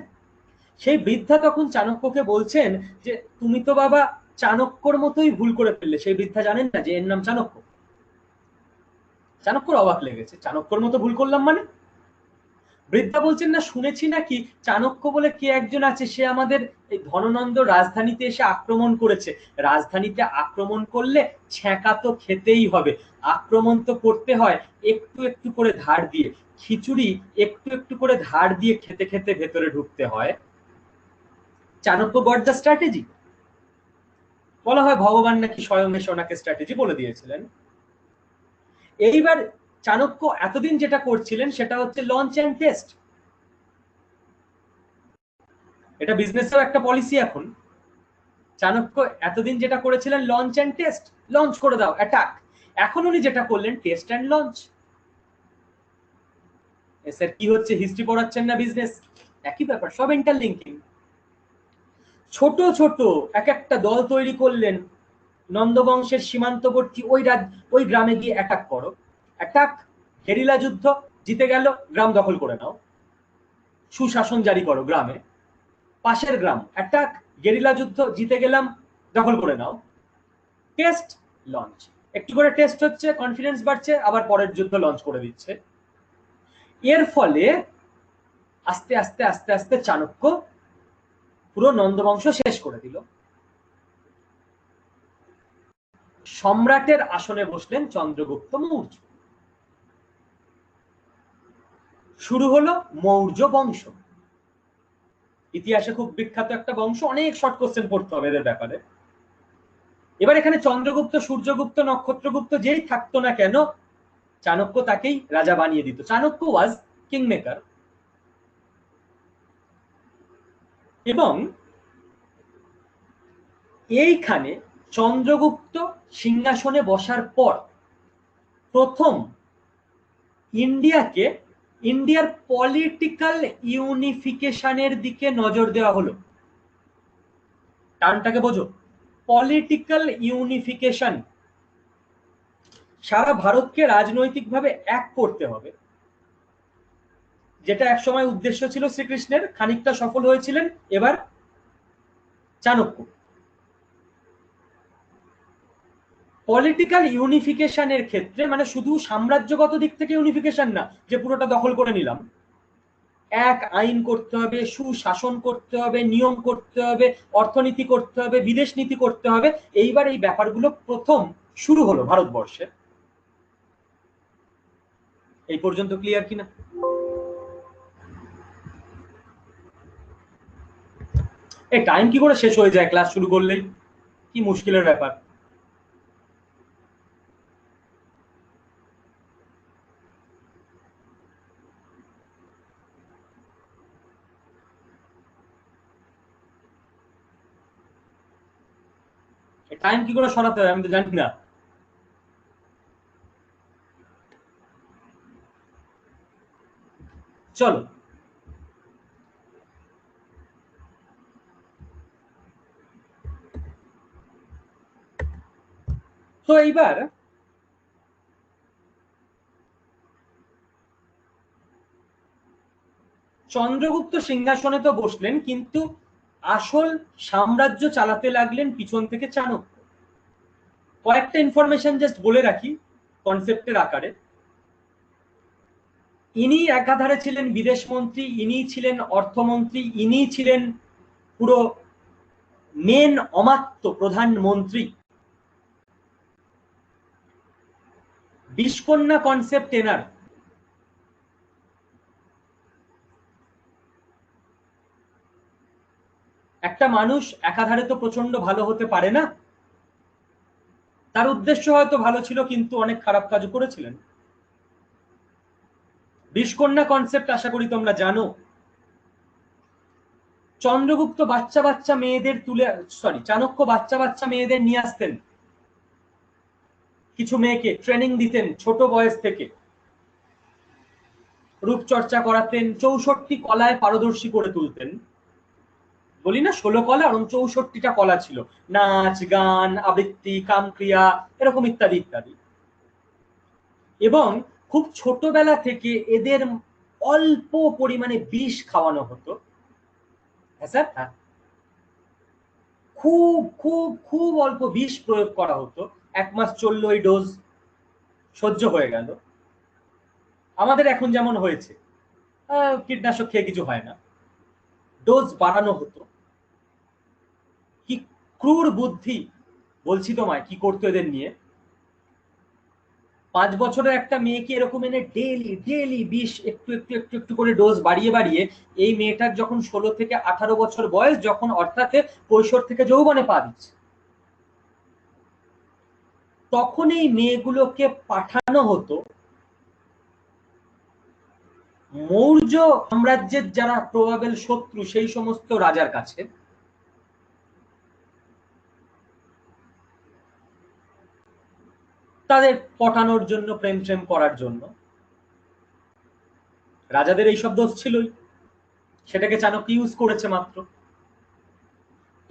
সেই বৃদ্ধা তখন চাণক্যকে বলছেন যে তুমি তো বাবা চাণক্যর মতোই ভুল করে ফেললে। সেই বৃদ্ধা জানেন না যে এর নাম চাণক্য। চাণক্যর অবাক লেগেছে, চাণক্যর মতো ভুল করলাম মানে? বৃদ্ধা বলছেন না শুনেছি নাকি চাণক্য বলে কে একজন আছে, সে আমাদের এই ধননন্দ রাজধানীতে এসে আক্রমণ করেছে। রাজধানীতে আক্রমণ করলে ছ্যাঁকা তো খেতেই হবে, আক্রমণ তো করতে হয় একটু একটু করে ধার দিয়ে, খিচুড়ি একটু একটু করে ধার দিয়ে খেতে খেতে ভেতরে ঢুকতে হয়। Chanakya got the strategy. বলা হয় ভগবান নাকি স্বয়ং এসে ওনাকে স্ট্র্যাটেজি বলে দিয়েছিলেন। এইবার চাণক্য এতদিন যেটা করছিলেন সেটা হচ্ছে লঞ্চ এন্ড টেস্ট। এটা বিজনেসেও একটা পলিসি এখন। চাণক্য এতদিন যেটা করেছিলেন লঞ্চ এন্ড টেস্ট, লঞ্চ করে দাও, অ্যাটাক। এখন উনি যেটা করলেন টেস্ট এন্ড লঞ্চ। স্যার কি হচ্ছে, হিস্ট্রি পড়াচ্ছেন না বিজনেস? একই ব্যাপার, সব ইন্টারলিঙ্কিং। ছোট ছোট এক একটা দল তৈরি করলেন, নন্দবংশের সীমান্তবর্তী ওই গ্রামে গিয়ে অ্যাটাক করো, অ্যাটাক, গেরিলা যুদ্ধ, জিতে গেল গ্রাম দখল করে নাও, সুশাসন জারি করো গ্রামে। পাশের গ্রাম, অ্যাটাক, গেরিলা যুদ্ধ, জিতে গেলাম, দখল করে নাও। টেস্ট, লঞ্চ, একটু করে টেস্ট হচ্ছে, কনফিডেন্স বাড়ছে, আবার পরের যুদ্ধ লঞ্চ করে দিচ্ছে। এর ফলে আস্তে আস্তে আস্তে আস্তে চাণক্য পুরো নন্দবংশ শেষ করে দিল। সম্রাটের আসনে বসলেন চন্দ্রগুপ্ত মৌর্য। শুরু হলো মৌর্য বংশ। ইতিহাসে খুব বিখ্যাত একটা বংশ, অনেক শর্ট কোশ্চেন পড়তে হবে এদের ব্যাপারে। এবার এখানে চন্দ্রগুপ্ত, সূর্যগুপ্ত, নক্ষত্রগুপ্ত যেই থাকতো না কেন, চাণক্য তাকেই রাজা বানিয়ে দিত। চাণক্য ওয়াজ কিং মেকার। এবং এইখানে চন্দ্রগুপ্ত সিংহাসনে বসার পর প্রথম ইন্ডিয়ার পলিটিক্যাল ইউনিফিকেশনের দিকে নজর দেওয়া হলো। টার্মটাকে বোঝো, পলিটিক্যাল ইউনিফিকেশন। সারা ভারতকে রাজনৈতিকভাবে এক করতে হবে, যেটা একসময় উদ্দেশ্য ছিল শ্রীকৃষ্ণের, খানিকটা সফল হয়েছিলেন এবার চাণক্য। পলিটিক্যাল ইউনিফিকেশনের ক্ষেত্রে, মানে শুধু সাম্রাজ্যগত দিক থেকে ইউনিফিকেশন না যে পুরোটা দখল করে নিলাম, এক আইন করতে হবে, সুশাসন করতে হবে, নিয়ম করতে হবে, অর্থনীতি করতে হবে, বিদেশ নীতি করতে হবে। এইবার এই ব্যাপারগুলো প্রথম শুরু হলো ভারতবর্ষে। এই পর্যন্ত ক্লিয়ার কিনা? এই টাইম কি করে শেষ হয়ে যায় ক্লাস শুরু করলেই? কি মুশকিলের ব্যাপার। টাইম কি করে সরাতে হয় আমি তো জানি না। চলো, তো এইবার চন্দ্রগুপ্ত সিংহাসনে তো বসলেন, কিন্তু আসল সাম্রাজ্য চালাতে লাগলেন পিছন থেকে চাণক্য। কয়েকটা ইনফরমেশন জাস্ট বলে রাখি কনসেপ্টের আকারে। ইনি একাধারে ছিলেন বিদেশ মন্ত্রী, ইনি ছিলেন অর্থমন্ত্রী, ইনি ছিলেন পুরো মেন অমাত্য প্রধানমন্ত্রী। বিষকন্যা কনসেপ্ট এনার। একটা মানুষ একাধারে তো প্রচন্ড ভালো হতে পারে না। তার উদ্দেশ্য হয়তো ভালো ছিল, কিন্তু অনেক খারাপ কাজও করেছিলেন। বিষকন্যা কনসেপ্ট আশা করি তোমরা জানো। চন্দ্রগুপ্ত বাচ্চা বাচ্চা মেয়েদের চাণক্য বাচ্চা বাচ্চা মেয়েদের নিয়ে আসতেন, কিছু মেয়েকে ট্রেনিং দিতেন ছোট বয়স থেকে, রূপচর্চা করাতেন, 64 কলায় পারদর্শী করে তুলতেন। বলি না 16 কলা, এবং 64টা কলা ছিল, নাচ, গান, আবৃত্তি, কামক্রিয়া, এরকম ইত্যাদি ইত্যাদি। এবং খুব ছোটবেলা থেকে এদের অল্প পরিমাণে বিষ খাওয়ানো হতো। হ্যাঁ স্যার, হ্যাঁ, খুব খুব খুব অল্প বিষ প্রয়োগ করা হতো। 1 মাস চললো, ওই ডোজ সহ্য হয়ে গেল। আমাদের এখন যেমন হয়েছে, কীটনাশক খেয়ে কিছু হয় না, ডোজ বাড়ানো হতো। কি ক্রূর বুদ্ধি বলছি তোমায়, কি করতো এদের নিয়ে। 5 বছরের একটা মেয়েকে এরকম এনে ডেলি ডেলি বিষ একটু একটু একটু একটু করে ডোজ বাড়িয়ে বাড়িয়ে, এই মেয়েটার যখন 16 থেকে 18 বছর বয়স, যখন অর্থাৎ কৈশোর থেকে যৌবনে পা দিচ্ছে, তখন এই মেয়েগুলোকে পাঠানো হতো মৌর্য সাম্রাজ্যের যারা প্রবাবেল শত্রু সেই সমস্ত রাজার কাছে। তাদের পটানোর জন্য, প্রেম প্রেম করার জন্য। রাজাদের এইসব দোষ ছিলই, সেটাকে চাণক্য ইউজ করেছে মাত্র।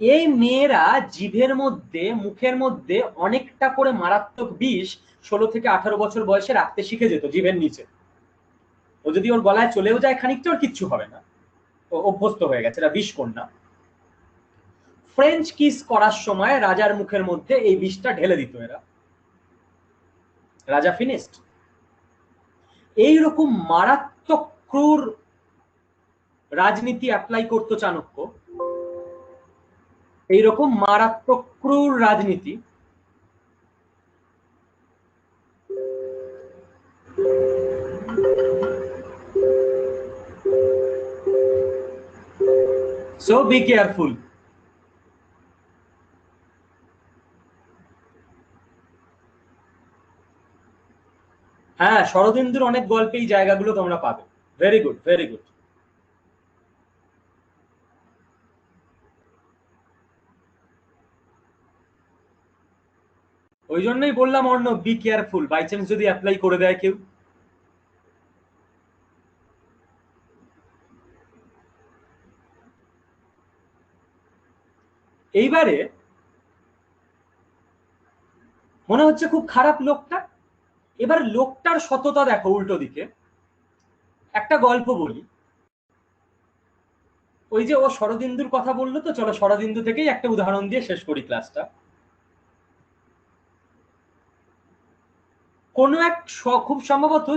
এই মেয়েরা জিভের মধ্যে, মুখের মধ্যে অনেকটা করে মারাত্মক বিষ 16 থেকে 18 বছর বয়সে রাখতে শিখে যেত জিভের নিচে। ও যদি ওর গলায় চলেও যায় খানিকটা, ওর কিচ্ছু হবে না, ও অভ্যস্ত হয়ে গেছে, এটা বিষকন্যা। ফ্রেঞ্চ কিস করার সময় রাজার মুখের মধ্যে এই বিষটা ঢেলে দিত এরা, রাজা ফিনিশড। এইরকম মারাত্মক ক্রূর রাজনীতি অ্যাপ্লাই করতো চাণক্য, এইরকম মারাত্মক ক্রূর রাজনীতি। So be careful. হ্যাঁ, শরদিন্দুর অনেক গল্পে এই জায়গাগুলো তোমরা পাবে। Very good, very good. ওই জন্যই বললাম Arnab, be careful, by chance যদি অ্যাপ্লাই করে দেয় কেউ। এইবারে মনে হচ্ছে খুব খারাপ লোকটা, এবার লোকটার সততা দেখো উল্টো দিকে। একটা গল্প বলি। ওই যে ও শরদিন্দুর কথা বললো, তো চলো শরদিন্দু থেকেই একটা উদাহরণ দিয়ে শেষ করি ক্লাসটা। কোনো এক খুব সম্ভবত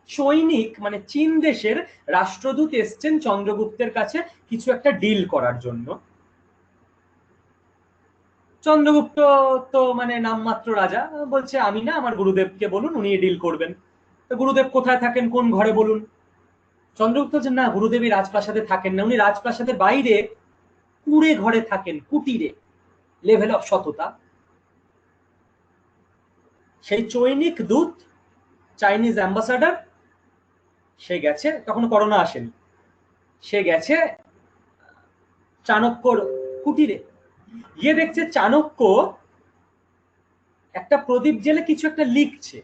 চৈনিক মানে চীন দেশের রাষ্ট্রদূত এসছেন চন্দ্রগুপ্তের কাছে কিছু একটা ডিল করার জন্য। চন্দ্রগুপ্ত তো মানে নামমাত্র রাজা, বলছে আমি না, আমার গুরুদেবকে বলুন, উনি ডিল করবেন। তো গুরুদেব কোথায় থাকেন, কোন ঘরে বলুন। চন্দ্রগুপ্ত বলছেন না, গুরুদেবী রাজপ্রাসাদে থাকেন না, উনি রাজপ্রাসাদের বাইরে কুড়ে ঘরে থাকেন, কুটিরে। লেভেল অফ সততা। সেই চৈনিক দূত, চাইনিজ অ্যাম্বাসাডার, সে গেছে, তখন করোনা আসেনি, সে গেছে চাণক্যর কুটিরে, গিয়ে দেখছে চাণক্য একটা প্রদীপ জেলে কিছু একটা লিখছে।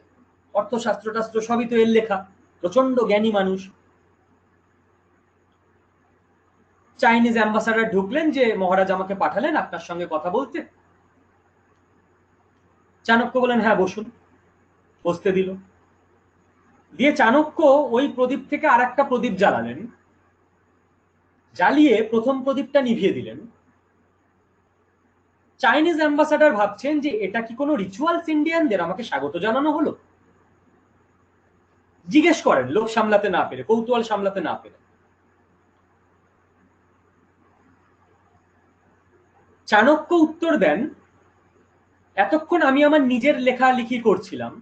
অর্থশাস্ত্র টাস্ত্র সবই তো এর লেখা, প্রচন্ড জ্ঞানী মানুষ। চাইনিজ অ্যাম্বাসাডার ঢুকলেন যে মহারাজ আমাকে পাঠালেন আপনার সঙ্গে কথা বলতে। চাণক্য বলেন হ্যাঁ বসুন, বসতে দিল। দিয়ে চাণক্য ওই প্রদীপ থেকে আর একটা প্রদীপ জ্বালালেন, জ্বালিয়ে প্রথম প্রদীপটা নিভিয়ে দিলেন। চাইনিজ অ্যাম্বাসাডার ভাবছেন যে এটা কি কোনো রিচুয়ালস ইন্ডিয়ানদের, আমাকে স্বাগত জানানো হলো। জিজ্ঞেস করেন লোক সামলাতে না পেরে, কৌতূহল সামলাতে না পেরে। চাণক্য উত্তর দেন, এতক্ষণ আমি আমার নিজের লেখালেখি করছিলাম,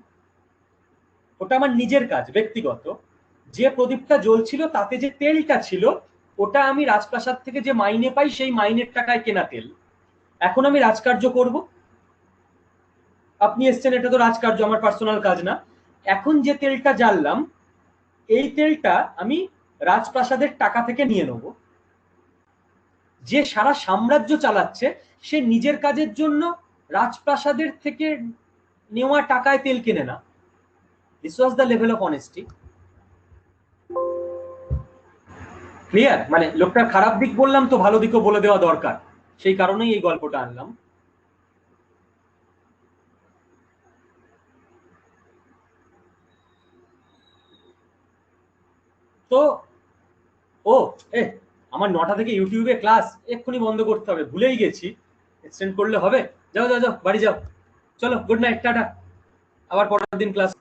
ওটা আমার নিজের কাজ ব্যক্তিগত। যে প্রদীপটা জ্বলছিল তাতে যে তেলটা ছিল, ওটা আমি রাজপ্রাসাদ থেকে যে মাইনে পাই সেই মাইনের টাকায় কেনা তেল। এখন আমি রাজকার্য করব, আপনি এসছেন, এটা তো রাজকার্য, আমার পার্সোনাল কাজ না। এখন যে তেলটা জ্বাললাম, এই তেলটা আমি রাজপ্রাসাদের টাকা থেকে নিয়ে নেব। যে সারা সাম্রাজ্য চালাচ্ছে সে নিজের কাজের জন্য রাজপ্রাসাদের থেকে নেওয়া টাকায় তেল কেনে না। This was the level of honesty. Clear? মানে লোকটার খারাপ দিক বললাম তো, ভালো দিকও বলে দেওয়া দরকার, সেই কারণেই এই গল্পটা আনলাম। তো ও আমার 9টা থেকে ইউটিউবে ক্লাস, এক্ষুনি বন্ধ করতে হবে, ভুলেই গেছি। এক্সটেন্ড করলে হবে? যাও যাও যাও, বাড়ি যাও, চলো, গুড নাইট, টাটা, আবার পরের দিন ক্লাস।